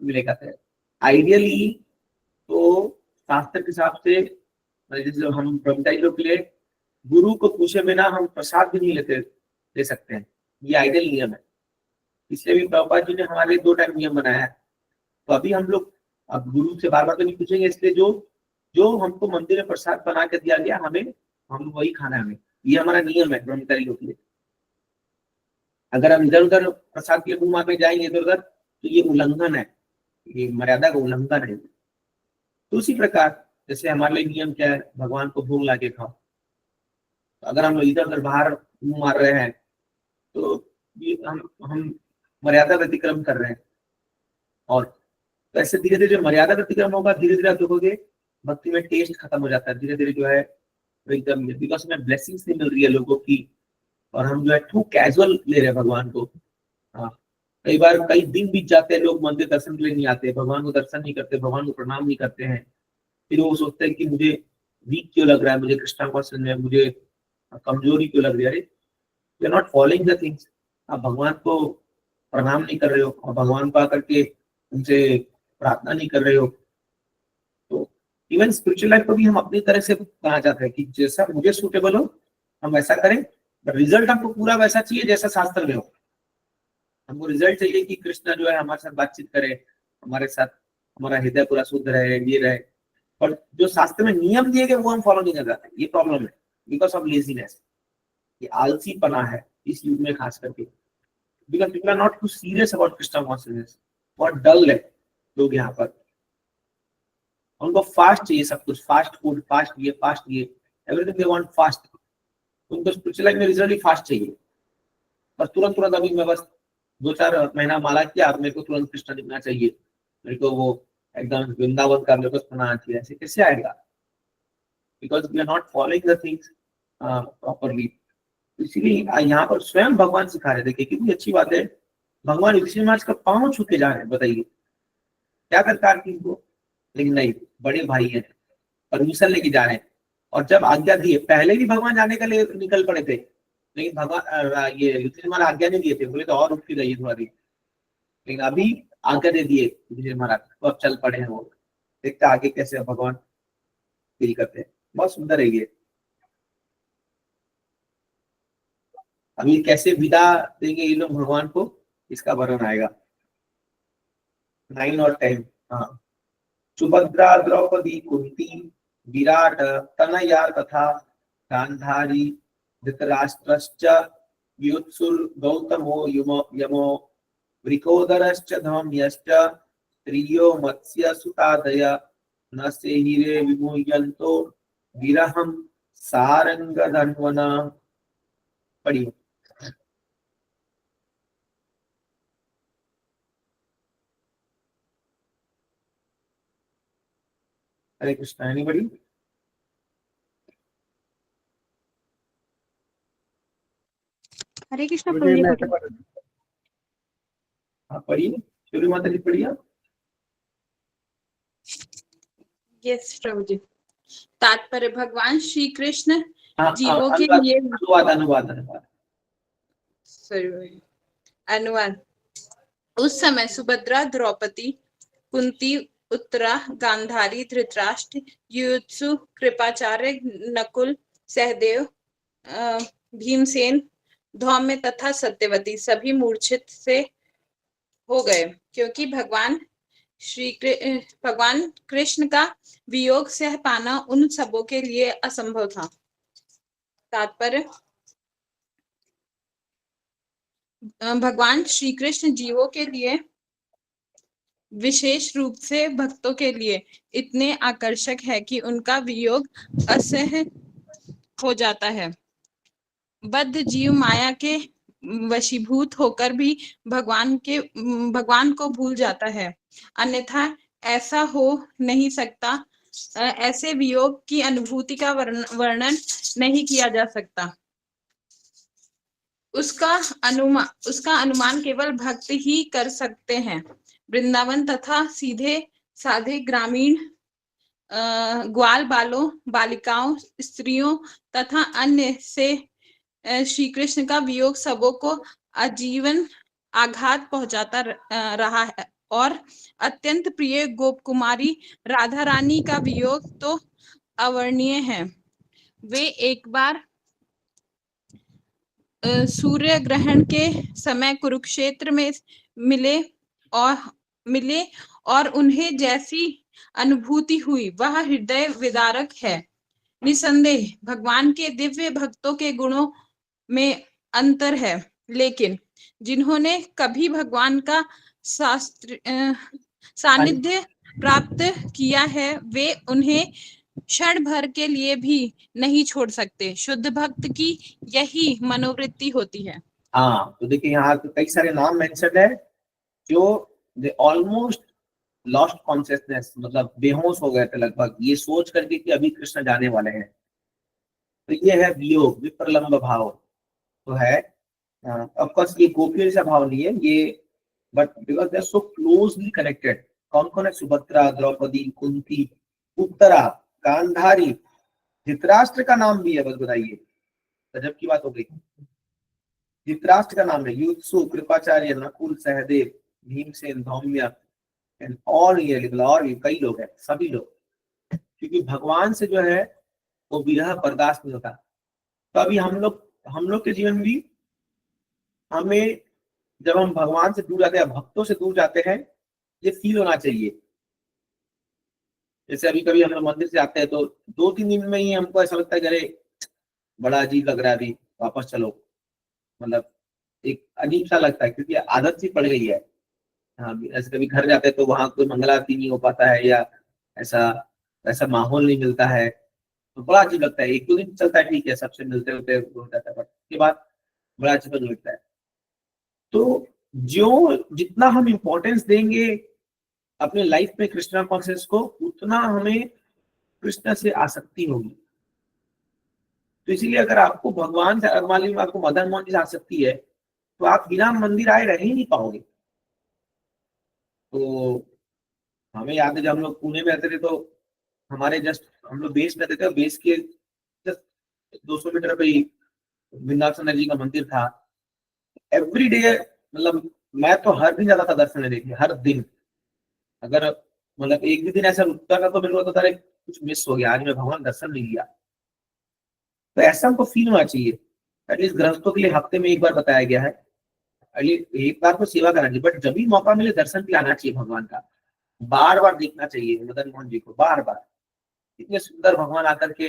B: मिलेगा है। आइडियली तो शास्त्र के हिसाब से जैसे हम ब्रह्मचारी लोग के लिए गुरु को पूछे बिना हम प्रसाद भी नहीं ले सकते हैं, ये आइडियल नियम है। इसलिए भी प्रभुपाद जी ने हमारे लिए 2 टाइम नियम बनाया है। तो अभी हम लोग अब गुरु से बार बार तो नहीं पूछेंगे, इसलिए जो हमको मंदिर में प्रसाद बना के दिया गया हम वही खाना है हमें, ये हमारा नियम है ब्रह्मचारी लोग के लिए। अगर हम इधर उधर प्रसाद के लिए मुंह मांगने जाएंगे इधर उधर, तो ये उल्लंघन है, ये मर्यादा का उल्लंघन है। तो उसी प्रकार जैसे हमारे लिए नियम क्या है, भगवान को भोग लाके खाओ। तो अगर हम लोग इधर उधर बाहर मुंह मार रहे हैं तो ये हम मर्यादा व्यतिक्रम कर रहे हैं। और ऐसे धीरे धीरे मर्यादा व्यतिक्रम होगा, धीरे धीरे आप देखोगे भक्ति में टेस्ट खत्म हो जाता है, धीरे धीरे जो है एकदम, बिकॉज हमें ब्लेसिंग्स नहीं मिल रही है लोगों की, और हम जो है टू कैजुअल ले रहे हैं भगवान को। हाँ, कई बार कई दिन बीत जाते हैं, लोग मंदिर दर्शन के लिए नहीं आते, भगवान को दर्शन नहीं करते, भगवान को प्रणाम नहीं करते हैं। फिर वो सोचते हैं कि मुझे वीक क्यों लग रहा है, मुझे कृष्णा कॉन्सेंट में मुझे कमजोरी क्यों लग रही है। अरे you are not following the things, आप भगवान को प्रणाम नहीं कर रहे हो और भगवान को आकर के उनसे प्रार्थना नहीं कर रहे हो। तो इवन स्पिरिचुअल लाइफ को भी हम अपनी तरह से कहना चाहते हैं कि जैसा मुझे सूटेबल हो हम वैसा करें, रिजल्ट हमको पूरा वैसा चाहिए जैसा शास्त्र में हो। हमको रिजल्ट चाहिए कि कृष्ण जो है हमारे साथ बातचीत करे, हमारे साथ हमारा हृदय पूरा शुद्ध रहे, ये रहे। और जो शास्त्र में नियम दिए गए वो हम फॉलो नहीं कर रहे, ये प्रॉब्लम है, बिकॉज ऑफ लेजीनेस। ये आलसीपना है इस युग में खास करके, because people are not too serious about Krishna consciousness. बहुत डल है लोग यहाँ पर, उनको फास्ट चाहिए सब कुछ, फास्ट फूड, फास्ट ये एवरीथिंग दे वांट फास्ट। उनको स्पिरिचुअल लाइफ में रिजल्ट ही फास्ट चाहिए, बस तुरंत अभी मैं बस 2-4 महीना माला किया, मेरे को तुरंत कृष्ण दिखना चाहिए, मेरे को वो एकदम वृंदावन का मेरे को सुना चाहिए। ऐसे कैसे आएगा? Because we are not following the things properly. इसीलिए यहाँ पर स्वयं भगवान सिखा रहे, देखिए कितनी अच्छी बात है, भगवान युधिष्ठिर महाराज का पांव छू के जा रहे हैं। बताइए क्या दरकार थी इनको, लेकिन नहीं, बड़े भाई हैं, परमिशन लेके जा रहे हैं। और जब आज्ञा दी, पहले भी भगवान जाने के लिए निकल पड़े थे, लेकिन भगवान ये युधिष्ठिर महाराज आज्ञा नहीं दिए थे, बोले तो और रुक के रहिए थोड़ा देर, लेकिन अभी आज्ञा दे दिए युधिष्ठिर महाराज, तो अब चल पड़े हैं वो। देखते आगे कैसे भगवान फील करते हैं, बहुत सुंदर है ये। अभी कैसे विदा देंगे ये लोग भगवान को, इसका वर्णन आएगा 9 और 10। हाँ, सुभद्रा द्रौपदी कुंती विराट तनया तथा गांधारी धृतराष्ट्रश्च युत्सुर गौतमो यमो वृकोदरश्च धौम्यश्च स्त्रियो मत्स्य सुतादय न सेहिरे विमुह्यन्तो विरहं सारंगधन्वना। पढ़िए। हरे कृष्णा। एनीबॉडी?
A: हरे कृष्णा
C: मुझे
A: प्रभु जी।
C: मैं
A: बोलिए।
C: पढ़-
B: आप पढ़िए, सूर्य माता जी पढ़िए।
E: यस प्रभु जी। तात्पर्य, भगवान श्री कृष्ण
B: हाँ,
E: जीवों के
B: अनुवाद
E: लिए
B: अनुवाद अनुवाद अनुवाद।
E: सॉरी, अनुवाद। उस समय सुभद्रा, द्रौपदी, कुंती, उत्तरा, गांधारी, धृतराष्ट्र, युयुत्सु, कृपाचार्य, नकुल, सहदेव, भीमसेन, धौम्य तथा सत्यवती सभी मूर्छित से हो गए, क्योंकि भगवान कृष्ण का वियोग सह पाना उन सबों के लिए असंभव था। तात्पर्य, भगवान श्री कृष्ण जीवों के लिए, विशेष रूप से भक्तों के लिए इतने आकर्षक है कि उनका वियोग असह्य हो जाता है। बद्ध जीव माया के वशीभूत होकर भी भगवान को भूल जाता है, अन्यथा ऐसा हो नहीं सकता। ऐसे वियोग की अनुभूति का वर्णन नहीं किया जा सकता। उसका अनुमान केवल भक्त ही कर सकते हैं। वृंदावन तथा सीधे साधे ग्रामीण ग्वाल बालों, बालिकाओं, स्त्रियों तथा अन्य से श्री कृष्ण का वियोग सबों को आजीवन आघात पहुंचाता रहा है, और अत्यंत प्रिय गोप कुमारी राधा रानी का वियोग तो अवर्णनीय है। वे एक बार सूर्य ग्रहण के समय कुरुक्षेत्र में मिले और उन्हें जैसी अनुभूति हुई वह हृदय विदारक है। निसंदेह भगवान के दिव्य भक्तों के गुणों में अंतर है, लेकिन जिन्होंने कभी भगवान का सानिध्य प्राप्त किया है वे उन्हें क्षण भर के लिए भी नहीं छोड़ सकते। शुद्ध भक्त की यही मनोवृत्ति होती है।
B: हाँ, तो देखिए यहाँ कई सारे नाम मेंशन है जो दे ऑलमोस्ट लॉस्ट कॉन्शियसनेस, मतलब बेहोश हो गए थे लगभग, ये सोच करके कि अभी कृष्ण जाने वाले हैं। तो ये है वियोग, विप्रलंब भाव तो है। ऑफ कोर्स ये गोपियों जैसा भाव नहीं है ये, but because they are so closely connected. कौन कौन है? सुभद्रा, द्रौपदी, कुंती, उत्तरा, गांधारी, धृतराष्ट्र का नाम भी है, बस बताइए, गजब की बात हो गई। धृतराष्ट्र का नाम है, युत्सु, कृपाचार्य, नकुल, सहदेव, भीमसेन, धौम्य एंड ऑल, ये और भी कई लोग हैं, सभी लोग, क्योंकि भगवान से जो है वो विरह बर्दाश्त नहीं होता। तो अभी हम लोग के जीवन भी, हमें जब हम भगवान से दूर जाते हैं, भक्तों से दूर जाते हैं, ये फील होना चाहिए। जैसे अभी कभी हम लोग मंदिर से आते हैं तो 2-3 दिन में ही हमको ऐसा लगता है कि अरे बड़ा अजीब लग रहा है, अभी वापस चलो, मतलब एक अजीब सा लगता है, क्योंकि आदत सी पड़ गई है। हाँ, ऐसे कभी घर जाते हैं तो वहां कोई मंगल आरती नहीं हो पाता है, या ऐसा ऐसा माहौल नहीं मिलता है, तो बड़ा अजीब लगता है। 1-2 दिन चलता है, ठीक है, सबसे मिलते होते हो जाता है, बट उसके बाद बड़ा अजीब लगता है। तो जितना हम इम्पोर्टेंस देंगे अपने लाइफ में कृष्णा कॉन्शियस को, उतना हमें कृष्ण से आसक्ति होगी। तो इसीलिए अगर आपको भगवान से, मान लीजिए आपको मदन मोहन से आसक्ति है, तो आप बिना मंदिर आए रह ही नहीं पाओगे। तो हमें याद है जब हम लोग पुणे में रहते थे, तो हमारे जस्ट हम लोग बेस में रहते थे, बेस के जस्ट 200 मीटर पे ही विंध्याचल जी का मंदिर था। एवरी डे, मतलब मैं तो हर दिन जाता था दर्शन लेने के लिए, हर दिन। अगर मतलब एक भी दिन ऐसा रुकता था तो मेरे को होता था कुछ मिस हो गया, आज मैं भगवान दर्शन नहीं लिया। तो ऐसा हमको फील होना चाहिए। एटलीस्ट गृहस्थों के लिए हफ्ते में एक बार बताया गया है, एक बार तो सेवा करना चाहिए, बट जब भी मौका मिले दर्शन के लिए आना चाहिए भगवान का। बार बार देखना चाहिए मदन मोहन जी को, बार बार। इतने सुंदर भगवान आकर के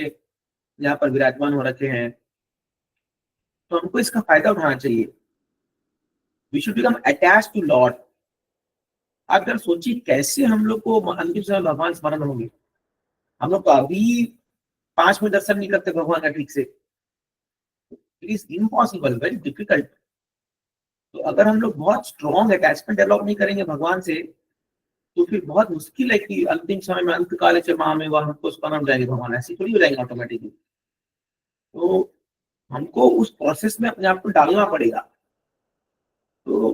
B: यहाँ पर विराजमान हो रखे हैं, तो हमको इसका फायदा उठाना चाहिए। We should become attached to lord. आप अगर सोचिए कैसे हम लोग को अंतिम समय भगवान स्मरण होंगे। हम लोग तो अभी 5 मिनट दर्शन नहीं करते भगवान का ठीक से। It is impossible, very difficult. तो अगर हम लोग बहुत स्ट्रॉन्ग अटैचमेंट डेवलप नहीं करेंगे भगवान से, तो फिर बहुत मुश्किल है कि अंतिम समय में अंत काल से माँ में वह हमको परम जाएंगे भगवान, ऐसी थोड़ी हो जाएंगे ऑटोमेटिकली। तो हमको उस प्रोसेस में अपने आप को डालना पड़ेगा। तो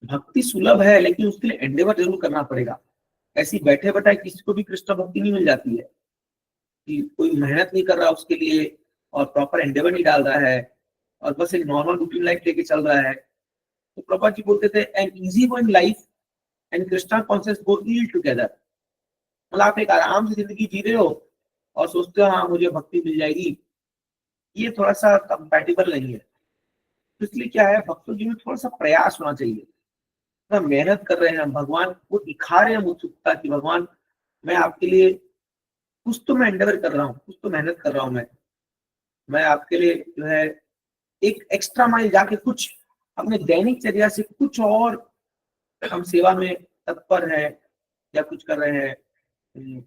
B: भक्ति सुलभ है, लेकिन उसके लिए एंडेवर जरूर करना पड़ेगा। ऐसी बैठे बैठाए किसी को भी कृष्ण भक्ति नहीं मिल जाती है, कि कोई मेहनत नहीं कर रहा उसके लिए और प्रॉपर एंडेवर नहीं डाल रहा है और बस एक नॉर्मल रूटीन लाइफ लेके चल रहा है। तो प्रभुपाद जी बोलते थे an easy going life and Krishna conscious go ill together. मतलब आप एक आराम से जिंदगी जी रहे हो और सोचते हो हाँ मुझे भक्ति मिल जाएगी, ये थोड़ा सा कंपैटिबल नहीं है। तो इसलिए क्या है, भक्तों जी में थोड़ा सा प्रयास होना चाहिए। तो मेहनत कर रहे हैं हम, भगवान को दिखा रहे हैं उत्सुकता कि भगवान मैं आपके लिए कुछ तो मैं एंडेवर कर रहा हूँ, कुछ तो मेहनत कर रहा हूँ, मैं आपके लिए जो है एक एक्स्ट्रा माइल जाके कुछ अपने दैनिक चर्या से कुछ और हम सेवा में तत्पर है या कुछ कर रहे हैं।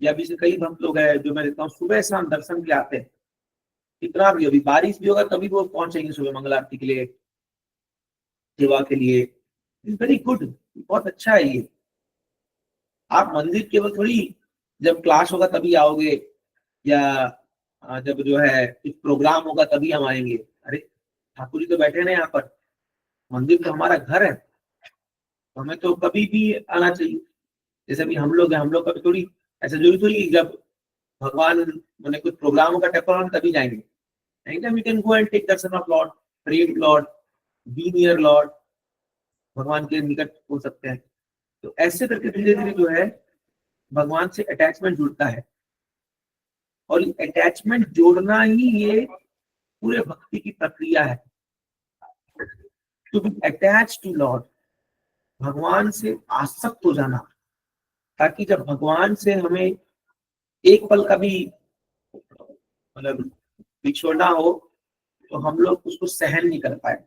B: या भी से कई भक्त लोग हैं जो मैं देखता हूँ सुबह शाम दर्शन के लिए आते हैं, कितना भी अभी बारिश भी होगा तभी वो पहुंचेंगे सुबह मंगल आरती के लिए, सेवा के लिए। वेरी गुड, बहुत अच्छा है ये। आप मंदिर केवल थोड़ी जब क्लास होगा तभी आओगे या जब जो है कुछ प्रोग्राम होगा तभी हम आएंगे। अरे ठाकुर जी तो बैठे ना यहाँ पर, मंदिर तो हमारा घर है, तो हमें तो कभी भी आना चाहिए। जैसे अभी हम लोग हैं, हम लोग कभी थोड़ी ऐसा जरूरी थोड़ी जब भगवान मैंने कुछ प्रोग्राम होगा टेम्पल तभी जाएंगे। We can go and take darshan of lord, pray with lord, be near lord, भगवान के निकट हो सकते हैं। तो ऐसे करके धीरे धीरे जो है भगवान से अटैचमेंट जुड़ता है, और अटैचमेंट जोड़ना ही ये पूरे भक्ति की प्रक्रिया है। To be attach to lord, भगवान से आसक्त हो जाना, ताकि जब भगवान से हमें एक पल का भी मतलब बिछोड़ना हो तो हम लोग उसको सहन नहीं कर पाए।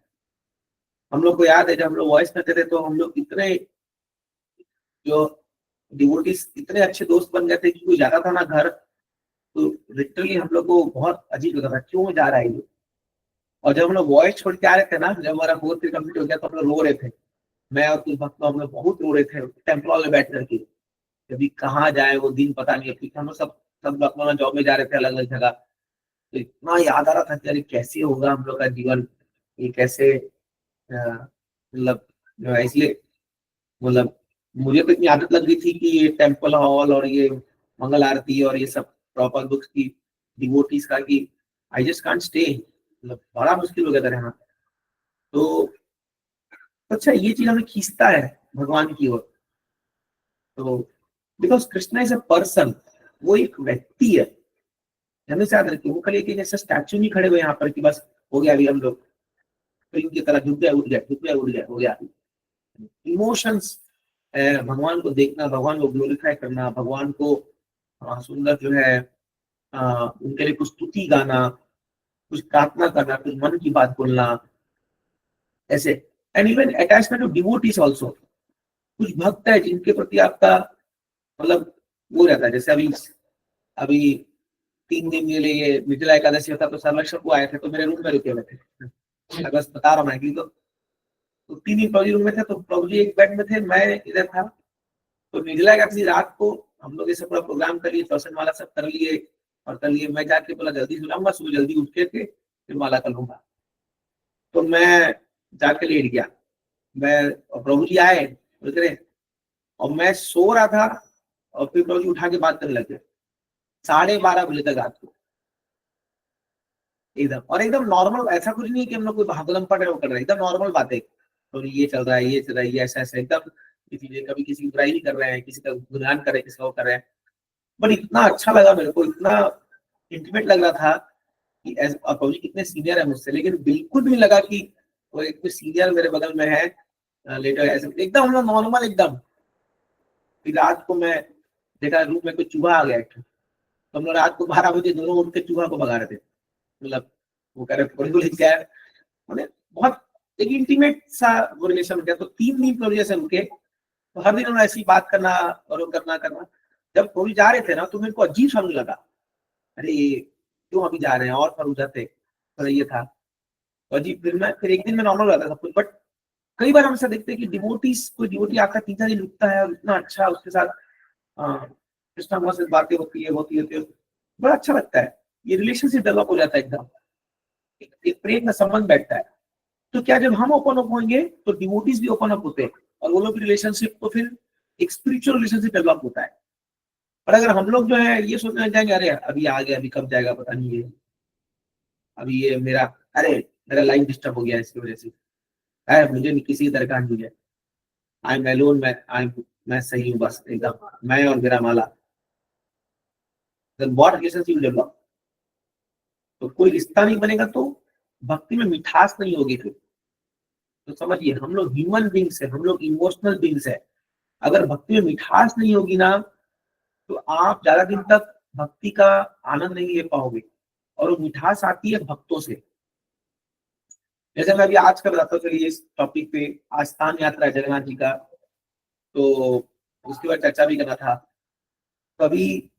B: हम लोग को याद है जब हम लोग वॉइस करते थे तो हम लोग इतने जो डिवोटीज इतने अच्छे दोस्त बन गए थे कि कोई जाता था ना घर तो लिटरली हम लोग को बहुत अजीब लगता था क्यों जा रहा है ये। और जब हम लोग वॉइस छोड़ के आ रहे थे ना, जब हमारा 4th ईयर कंप्लीट हो गया तो हम लोग रो रहे थे, मैं और कुछ भक्त हम लोग बहुत रो रहे थे टेम्पल हॉल में बैठ करके, कभी कहाँ जाए वो दिन पता नहीं। क्योंकि हम लोग सब अपना जॉब में जा रहे थे अलग अलग जगह, तो इतना याद आ रहा था कि अरे कैसे होगा हम लोग का जीवन, ये कैसे मतलब जो है। इसलिए मतलब मुझे तो इतनी आदत लग गई थी कि ये टेम्पल हॉल और ये मंगल आरती और ये सब प्रॉपर बुक्स की डिवोटीज का कि आई जस्ट कांट स्टे, मतलब बड़ा मुश्किल हो गया था रहना। तो अच्छा ये चीज हमें खींचता है भगवान की ओर। तो because Krishna is a person, वो एक व्यक्ति है, हमेशा याद रखिए। वो खाली एक ऐसा स्टैचू नहीं खड़े हुए यहाँ पर कि बस हो गया अभी हम लोग फिल्म की तरह झुक गया उठ गया, झुक गया उठ गया, हो गया। इमोशंस, भगवान को देखना, भगवान को ग्लोरीफाई करना, भगवान को सुंदर जो है उनके लिए कुछ स्तुति गाना, कुछ प्रार्थना करना, कुछ मन की बात बोलना, ऐसे। And even attachment to devotees also. कुछ भक्त है जिनके प्रति आपका मतलब वो रहता है। जैसे अभी 3 दिन के लिए ये निर्जला एकादशी होता तो सर्वक्षण को आए थे तो मेरे रूम में रुके हुए थे, बस बता रहा हूँ मैं। तो 3 दिन प्रभु जी रूम में थे, तो प्रभु जी एक बेड में थे, मैं इधर था। तो निर्जला एकादशी रात को हम लोग ये सब पूरा प्रोग्राम कर लिए, दर्शन वाला सब कर लिए और कर लिए। मैं जाके बोला जल्दी सुनाऊंगा, सुबह जल्दी उठ के फिर माला कर लूंगा। तो मैं जाके लेट गया, मैं प्रभु जी आए बोल रहे और मैं सो रहा था और फिर प्रभु जी उठा के बात करने लगे 12:30 बजे तक रात को एकदम। और एकदम नॉर्मल, ऐसा कुछ नहीं कि हम लोग कोई भागलम पड़ रहे वो कर रहे हैं, एकदम नॉर्मल बातें। तो ये चल रहा है, ये चल रहा है, ये ऐसा ऐसा एकदम चीजें। कभी किसी की बुराई नहीं कर रहे हैं, किसी का गुणगान कर रहे हैं, किसी का वो कर रहे हैं। बट इतना अच्छा लगा मेरे को, इतना इंटीमेट लग रहा था कि प्रभु जी कितने सीनियर है मुझसे, लेकिन बिल्कुल भी लगा कि वो एक सीनियर मेरे बगल में है लेटर, ऐसे एकदम हम लोग नॉर्मल एकदम। फिर रात को मैं देखा रूम में कोई चूहा आ गया, तो हम लोग रात को 12 बजे दोनों उठ के चूहा को भगा रहे थे। मतलब वो कह रहे क्या है, बहुत एक इंटीमेट सा रिलेशन हो गया। तो 3 दिन प्रभु से रुके, तो हर दिन उन्होंने ऐसी बात करना और वो करना। जब प्रभु जा रहे थे ना तो मेरे को अजीब समझ लगा, अरे क्यों अभी जा रहे हैं, और पर जाते। तो ये था तो अजीब। फिर एक दिन में नॉर्मल रहता सब कुछ, बट कई बार हम ऐसा देखते हैं कि डिवोटीज, कोई डिवोटी आकर 3-4 दिन रुकता है और इतना अच्छा उसके साथ कृष्णा भगवान से बातें होती है, बड़ा अच्छा लगता है, ये रिलेशनशिप डेवलप हो जाता है, एकदम एक प्रेम का संबंध बैठता है। तो क्या जब हम ओपन अप होंगे तो डिवोटीज भी ओपन अप होते हैं और वो लोग रिलेशनशिप, तो फिर एक स्पिरिचुअल रिलेशनशिप डेवलप होता है। और अगर हम लोग जो है ये सोचने लग जाएंगे, अरे अभी आ गया, अभी कब जाएगा पता नहीं है, अभी ये मेरा लाइफ डिस्टर्ब हो गया इसकी वजह से, है मुझे किसी की दरकार नहीं है, आई एम अलोन, मैं सही हूँ बस, एकदम मैं और मेरा माला, then what relationship will develop? तो कोई रिश्ता नहीं बनेगा तो भक्ति में मिठास नहीं होगी फिर। तो समझिए, हम लोग ह्यूमन बींग्स है, हम लोग इमोशनल बींग्स है। अगर भक्ति में मिठास नहीं होगी ना, तो आप ज्यादा दिन तक भक्ति का आनंद नहीं ले पाओगे। और वो मिठास आती है भक्तों से। जैसे मैं अभी आज का बताता हूँ, चलिए इस टॉपिक पे, आस्थान यात्रा है जगन्नाथ जी का, तो उसके बाद चर्चा भी करना था। तो अभी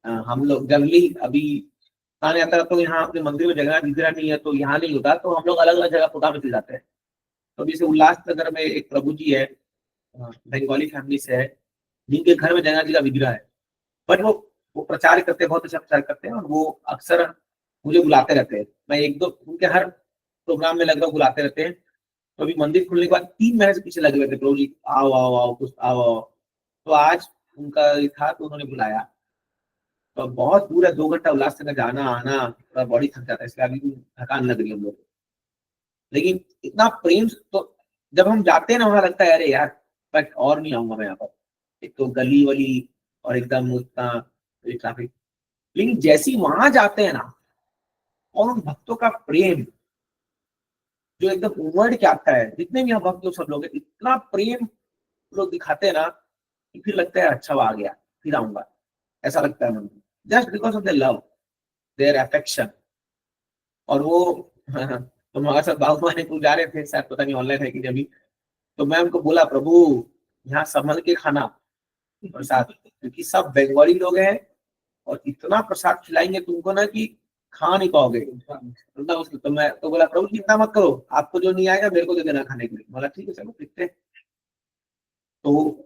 B: हम लोग जनरली अभी स्थान यात्रा तो यहाँ अपने मंदिर में जगन्नाथ विग्रह नहीं है तो यहाँ नहीं होता, तो हम लोग अलग अलग जगह प्रोग्राम में चले जाते हैं। तो जैसे उल्लासनगर में एक प्रभु जी है, बंगाली फैमिली से है, जिनके घर में जगन्नाथ जी का विग्रह है, बट वो प्रचार करते हैं, बहुत अच्छा प्रचार करते हैं, और वो अक्सर मुझे बुलाते रहते हैं। मैं 1-2 उनके हर प्रोग्राम में लगभग बुलाते रहते हैं। तो अभी मंदिर खुलने के बाद 3 महीने से पीछे लगे हुए थे, प्रभु जी आओ आओ आओ कुछ आओ। तो आज उनका था तो उन्होंने बुलाया। तो बहुत दूर है, 2 घंटा उल्लासनगर जाना आना, पूरा बॉडी थक जाता है, इसलिए अभी थकान लग रही है हम लोग। लेकिन इतना प्रेम, तो जब हम जाते हैं ना, वहां लगता है अरे यार बट और नहीं आऊंगा मैं यहाँ पर। एक तो गली वली और एकदम उतना ट्रैफिक, लेकिन जैसे ही वहां जाते हैं ना, और उन भक्तों का प्रेम जो एकदम उमड़ के आता है, जितने भी यहाँ भक्त लोग सब लोग हैं, इतना प्रेम लोग दिखाते हैं ना कि फिर लगता है अच्छा आ गया, फिर आऊंगा, ऐसा लगता है मन में, just because of the love, their affection. और वो तो हमारे साथ बाबू माने को जा रहे थे, शायद पता नहीं ऑनलाइन है कि अभी, तो मैं उनको बोला प्रभु यहाँ संभल के खाना प्रसाद, क्योंकि सब बंगाली लोग हैं और इतना प्रसाद खिलाएंगे तुमको ना कि खा नहीं पाओगे। तो मैं तो बोला प्रभु चिंता मत करो, आपको जो नहीं आएगा मेरे को दे देना खाने के लिए। बोला ठीक है चलो देखते हैं। तो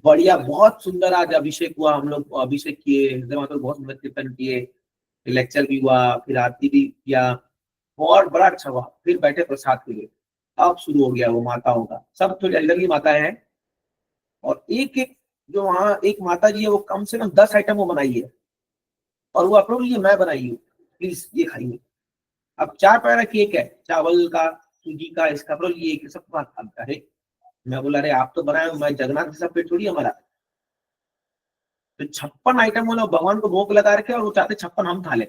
B: बढ़िया, बहुत सुंदर आज अभिषेक हुआ, हम लोग अभिषेक किए, मतलब बहुत सुंदर कीर्तन किए, लेक्चर भी हुआ, फिर आरती भी किया, बहुत बड़ा अच्छा हुआ। फिर बैठे प्रसाद के लिए, अब शुरू हो गया वो माताओं का, सब थोड़ी अलग ही माताएं हैं, और एक एक जो वहाँ एक माता जी है वो कम से कम 10 आइटम वो बनाई है, और वो अप्रूव ये मैं बनाई हूँ, प्लीज ये खाइए। अब 4 प्रकार का केक है, चावल का, सूजी का, इसका अप्रूव ये सब बात है। मैं बोला अरे आप तो बनाए, मैं जगन्नाथ जी सब पेट थोड़ी हमारा। तो 56 आइटम वो लोग भगवान को भोग लगा रखे, और वो चाहते 56 हम खा ले,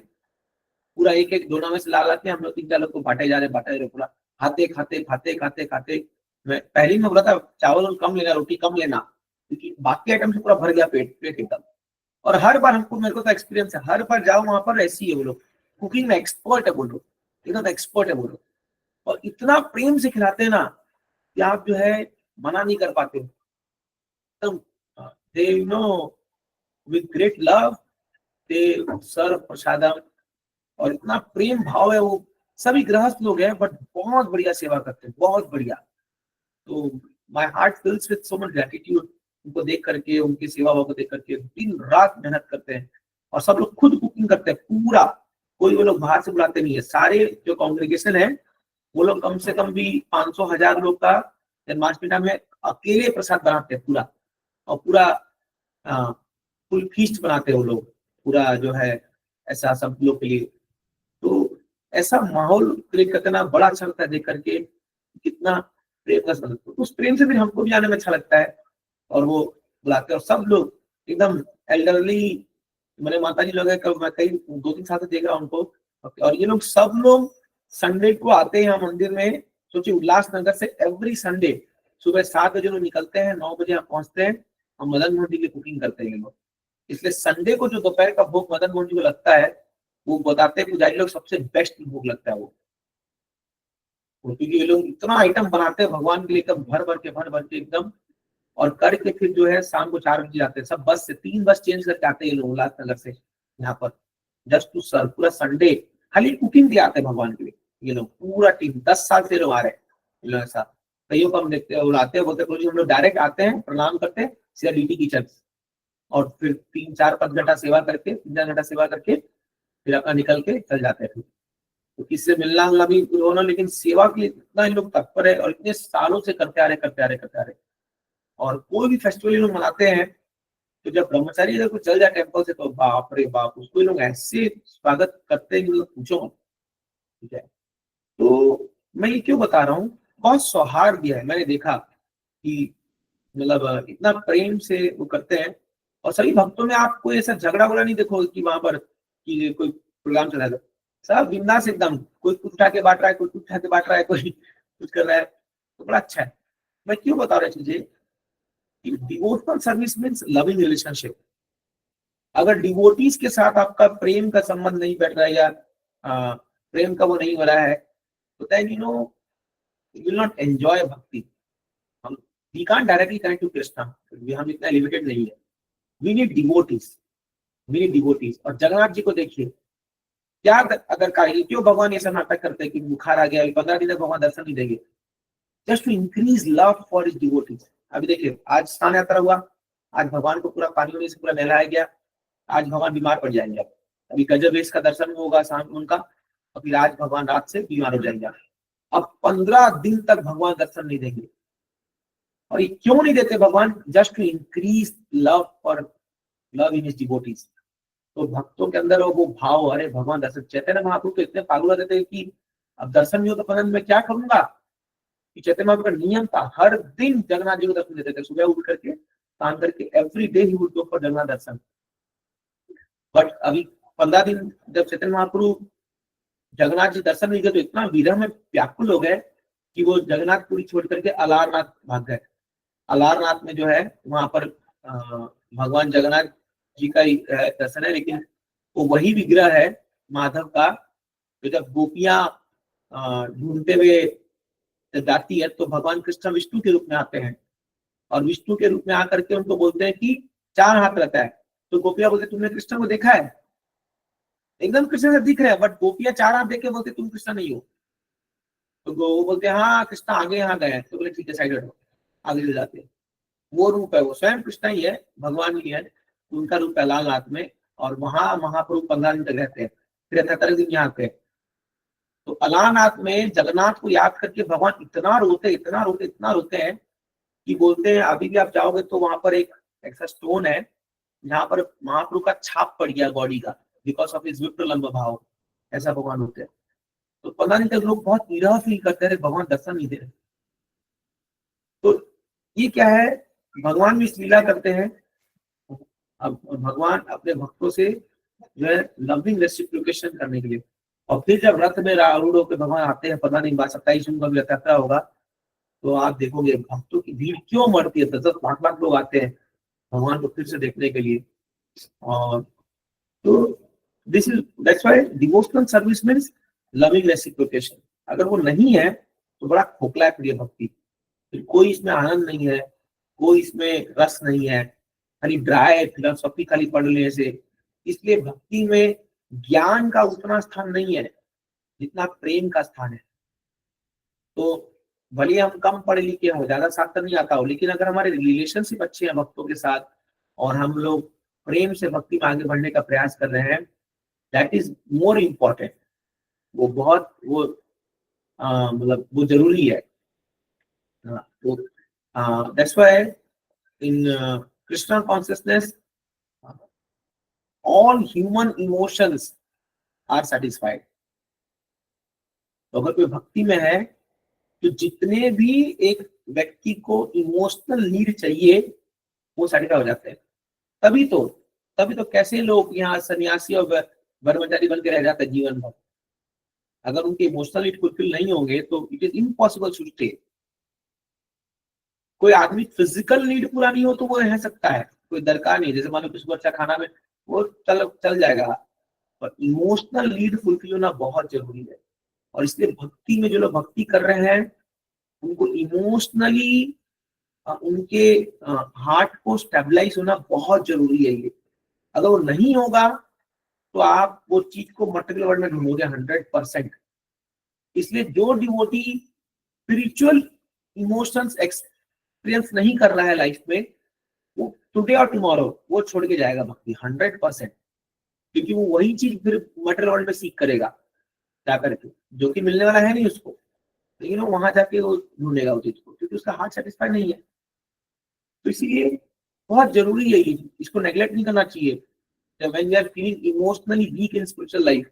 B: पूरा एक एक दोना में से ला लाते हम लोग 3-4 लोग को बांटे जा रहे पूरा, खाते खाते खाते खाते खाते। मैं पहले में बोला था चावल कम लेना, रोटी कम लेना, क्योंकि बाकी आइटम से पूरा भर गया पेट एकदम। और हर बार हमको, मेरे को तो एक्सपीरियंस है, हर बार जाओ वहां पर ऐसी है वो लोग, कुकिंग में एक्सपर्ट है वो लोग, एकदम एक्सपर्ट है वो लोग, और इतना प्रेम से खिलाते हैं ना कि आप जो है मना नहीं कर पाते। They you know with great love they serve prasadam, और इतना प्रेम भाव है। वो सभी गृहस्थ लोग हैं बट बहुत बढ़िया सेवा करते हैं, बहुत बढ़िया। तो my heart fills with so much gratitude, उनको देख करके, उनकी सेवा भाव को देख करके। दिन रात मेहनत करते हैं, और सब लोग खुद कुकिंग करते हैं पूरा, कोई वो लोग बाहर से बुलाते नहीं है। सारे जो कांग्रेगेशन है वो लोग कम से कम भी 500-1000 लोग का जन्माष्टमी में अकेले प्रसाद बनाते हैं पूरा, और पूरा फुल फीस्ट बनाते हैं वो लोग पूरा, जो है ऐसा सब लोग के लिए। तो ऐसा माहौल क्रिएट करते ना, बड़ा अच्छा लगता है देख करके, कितना प्रेम का संबंध। तो उस प्रेम से भी हमको भी आने में अच्छा लगता है, और वो बुलाते हैं। और सब लोग एकदम एल्डरली, मेरे माता जी लोग हैं, मैं कई 2-3 साल से देख रहा हूँ उनको, और ये लोग सब लोग संडे को आते हैं मंदिर में। सोचिए उल्लासनगर से एवरी संडे सुबह 7 बजे लोग निकलते हैं, 9 बजे यहाँ पहुंचते हैं, और मदन मोहन जी की कुकिंग करते हैं ये लोग। इसलिए संडे को जो दोपहर का भोग मदन मोहन जी को लगता है, वो बताते हैं पुजारी लोग सबसे बेस्ट भोग लगता है वो, क्योंकि ये लोग इतना आइटम बनाते हैं भगवान के लिए, एकदम भर भर के एकदम, और करके फिर जो है शाम को 4 बजे जाते हैं सब, बस से 3 बस चेंज करके आते हैं ये लोग उल्लासनगर से यहाँ पर, जस्ट टू सर्व। पूरा संडे खाली कुकिंग के आते हैं भगवान के लिए ये लोग, पूरा टीम 10 साल से लोग आ रहे हैं ऐसा कईयों को हम देखते हैं, बुलाते हैं, बोलते हैं गुरुजी हम लोग डायरेक्ट आते हैं, प्रणाम करते हैं, सीधा ड्यूटी किचन, और फिर 3-4-5 घंटा सेवा करके, 3-4 घंटा सेवा करके फिर अपना निकल के चल जाते हैं। तो किससे मिलना मिलना भी होना, लेकिन सेवा के लिए इतना इन लोग तत्पर है और इतने सालों से करते आ रहे। और कोई भी फेस्टिवल लोग मनाते हैं तो जब ब्रह्मचारी अगर कोई चल जाए टेम्पल से तो बाप रे बाप, उसको लोग ऐसे स्वागत करते हैं, मतलब पूछो। ठीक है, तो मैं ये क्यों बता रहा हूँ, बहुत सौहार्द दिया है, मैंने देखा कि मतलब इतना प्रेम से वो करते हैं। और सभी भक्तों में आप कोई ऐसा झगड़ा वगड़ा नहीं देखोगे कि वहां पर कि कोई प्रोग्राम चला है, सब बिंदास एकदम, कोई कुछ उठा के बांट रहा है, कोई कुछ उठा के बांट रहा है, कोई कुछ कर रहा है, तो बड़ा अच्छा है। मैं क्यों बता रहा चीजें, devotional service means loving relationship. अगर डिवोटीज के साथ आपका प्रेम का संबंध नहीं बैठ रहा है या प्रेम का वो नहीं हो रहा है, तो then you will not enjoy bhakti. हम we can't directly connect to Krishna, हम इतना लिमिटेड नहीं है। We need devotees. और जगन्नाथ जी को देखिए, क्या अगर क्यों भगवान ऐसा नाटक करते हैं कि बुखार आ गया, 15 दिन तक भगवान दर्शन नहीं देंगे, just to increase love for his devotees. अभी देखिए, आज स्नान यात्रा हुआ, आज भगवान को पूरा पानी होने से पूरा नहलाया गया, आज भगवान बीमार पड़ जाएंगे। अभी गजबेश का दर्शन होगा शाम उनका, और फिर आज भगवान रात से बीमार हो जाएंगे। अब 15 दिन तक भगवान दर्शन नहीं देंगे। और ये क्यों नहीं देते भगवान? Just to increase love in his devotees. तो भक्तों के अंदर वो भाव, अरे भगवान दर्शन, चैतन्य महाप्रभु तो इतने पागल हो जाते हैं कि अब दर्शन नहीं हो तो 15 दिन में क्या करूंगा। चैतन्य महाप्रभु का नियम था, हर दिन जगन्नाथ जी को दर्शन देते थे, सुबह उठ करके काम करके, every day he would go for Jagannath Darshan. But अभी 15 दिन जब चैतन्य महाप्रभु जगन्नाथ जी दर्शन नहीं गए तो इतना विरह में व्याकुल हो गए कि वो जगन्नाथपुरी छोड़ करके अलारनाथ भाग गए। अलारनाथ में जो है वहां पर भगवान जगन्नाथ जी का ही दर्शन है, लेकिन वो वही विग्रह है माधव का, तो जब गोपियां ढूंढते हुए जाती है तो भगवान कृष्ण विष्णु के रूप में आते हैं, और विष्णु के रूप में आकर के उनको बोलते हैं कि 4 हाथ रहता है। तो गोपियां बोलते तुमने कृष्ण को देखा है? एकदम कृष्ण से दिख रहे हैं, बट गोपियां 4 हाथ देख के बोलते तुम कृष्ण नहीं हो। तो वो बोलते हैं हाँ कृष्ण आगे यहाँ गए, तो बोले ठीक है साइड हटो, आगे ले जाते हैं। वो रूप है, वो स्वयं कृष्ण ही है, भगवान ही है, उनका रूप है लालनाथ में। और वहां महाप्रभु 15 दिन तक रहते हैं, फिर 78 दिन यहाँ पे। तो अलारनाथ में जगन्नाथ को याद करके भगवान इतना रोते हैं कि बोलते हैं अभी भी आप जाओगे तो वहां पर एक ऐसा स्टोन है जहां पर महाप्रभु का छाप पड़ गया बॉडी का, बिकॉज ऑफ इज विप्र लंब भाव, ऐसा भगवान होते हैं। तो 15 दिन तक लोग बहुत विरह फील करते हैं, भगवान दर्शन नहीं दे रहे। तो ये क्या है, भगवान भी लीला करते हैं। अब भगवान अपने भक्तों से जो है लविंग रेसिप्रोकेशन करने के लिए, और फिर जब रथ में आरूढ़ होकर भगवान आते हैं, पता नहीं 27 जून का भी रथ यात्रा होगा, तो आप देखोगे भक्तों की भीड़ क्यों बढ़ती है, 10-10 लाख लोग आते हैं भगवान को फिर से देखने के लिए। और तो this is that's why devotional service means loving reciprocation. अगर वो नहीं है तो बड़ा खोखला है प्रिय भक्ति, फिर कोई इसमें आनंद नहीं है, कोई इसमें रस नहीं है, खाली ड्राई फिलोसॉफी खाली पढ़ लेने से। इसलिए भक्ति में ज्ञान का उतना स्थान नहीं है जितना प्रेम का स्थान है। तो भले हम कम पढ़े लिखे हो, ज्यादा शास्त्र नहीं आता हो, लेकिन अगर हमारे रिलेशनशिप अच्छे हैं भक्तों के साथ और हम लोग प्रेम से भक्ति में आगे बढ़ने का प्रयास कर रहे हैं, दैट इज मोर इम्पोर्टेंट। वो बहुत मतलब वो जरूरी है। तो that's why in Krishna consciousness all human emotions are satisfied। तो अगर कोई भक्ति में है तो जितने भी एक व्यक्ति को इमोशनल नीड चाहिए वो सेटिस्फाई हो जाते हैं। तभी तो कैसे लोग यहाँ सन्यासी और ब्रह्मचारी बन के रह जाते हैं जीवन भर। अगर उनके इमोशनल नीड फुलफिल नहीं होंगे तो it is impossible to stay. कोई आदमी फिजिकल नीड पूरा नहीं हो तो वो रह सकता है, कोई दरकार नहीं, जैसे मान लो किसी को अच्छा खाना में वो चल जाएगा, पर इमोशनल नीड फुलफिल होना बहुत जरूरी है। और इसलिए भक्ति में जो लोग भक्ति कर रहे हैं उनको इमोशनली उनके हार्ट को स्टेबलाइज होना बहुत जरूरी है। ये अगर वो नहीं होगा तो आप वो चीज को मटेरियल वर्ल्ड में ढूंढोगे 100%। इसलिए जो डिवोटी स्पिरिचुअल इमोशंस एक्सपीरियंस नहीं कर रहा है लाइफ में, वो टुडे और टुमारो वो छोड़ के जाएगा भक्ति 100%, क्योंकि वो वही चीज फिर मटेरियल वर्ल्ड में सीख करेगा जा करके, जो कि मिलने वाला है नहीं उसको, लेकिन वो वहां जाके वो ढूंढेगा उस चीज को, क्योंकि उसका हार्ट सेटिस्फाइड नहीं है। तो इसीलिए बहुत जरूरी है ये, इसको नेग्लेक्ट नहीं करना चाहिए। When we are feeling emotionally weak in spiritual life,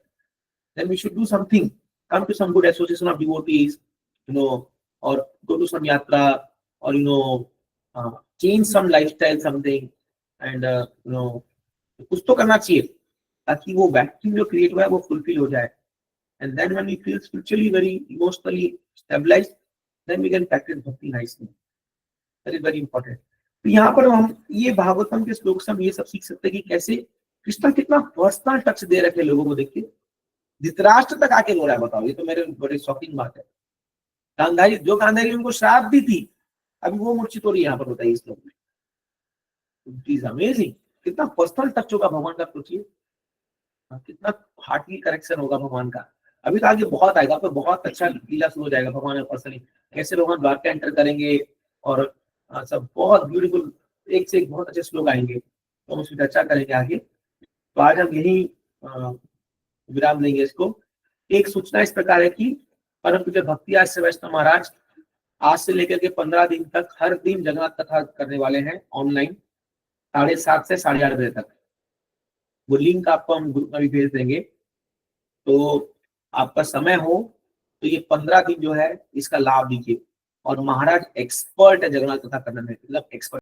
B: then we should do something. Come to some good association of devotees, or go to some yatra, or change some lifestyle, something, and कुछ तो करना चाहिए ताकि वो vacuum जो create हुआ है वो फुलफिल हो जाए। And then when we feel spiritually very emotionally stabilized, then we can practice bhakti nicely. That is very important. तो यहाँ पर हम ये भागवतम के श्लोक से हम ये सब सीख सकते हैं कि कैसे कृष्ण कितना पर्सनल टच दे रखे लोगों को। देखिए धृतराष्ट्र तक आके रो रहा है, बताओ, ये तो मेरे बड़ी शॉकिंग बात है। गांधारी, जो गांधारी उनको श्राप दी थी, अभी वो मूर्छित हो रही है यहाँ पर, बताइए इस श्लोक में। इट इज अमेजिंग, कितना पर्सनल टच होगा भगवान का, सोचिए कितना हार्टली करेक्शन होगा भगवान का। अभी तो आगे बहुत आएगा, पर बहुत अच्छा लीला शुरू हो जाएगा भगवान ने पर्सनली, कैसे भगवान द्वारका एंटर करेंगे, और सब बहुत ब्यूटीफुल, एक से एक बहुत अच्छे श्लोक आएंगे, तो हम उसकी चर्चा करेंगे आगे। तो आज हम यही विराम देंगे इसको। एक सूचना इस प्रकार है कि परम पूज्य भक्ति आचार्य वैष्णव महाराज आज से लेकर के 15 दिन तक हर दिन जगन्नाथ कथा करने वाले हैं ऑनलाइन 7:30 से 8:30 बजे तक। वो लिंक आपको हम ग्रुप में भी भेज देंगे, तो आपका समय हो तो ये 15 दिन जो है इसका लाभ लीजिए। और महाराज एक्सपर्ट है जगन्नाथ कथा करने में, मतलब एक्सपर्ट।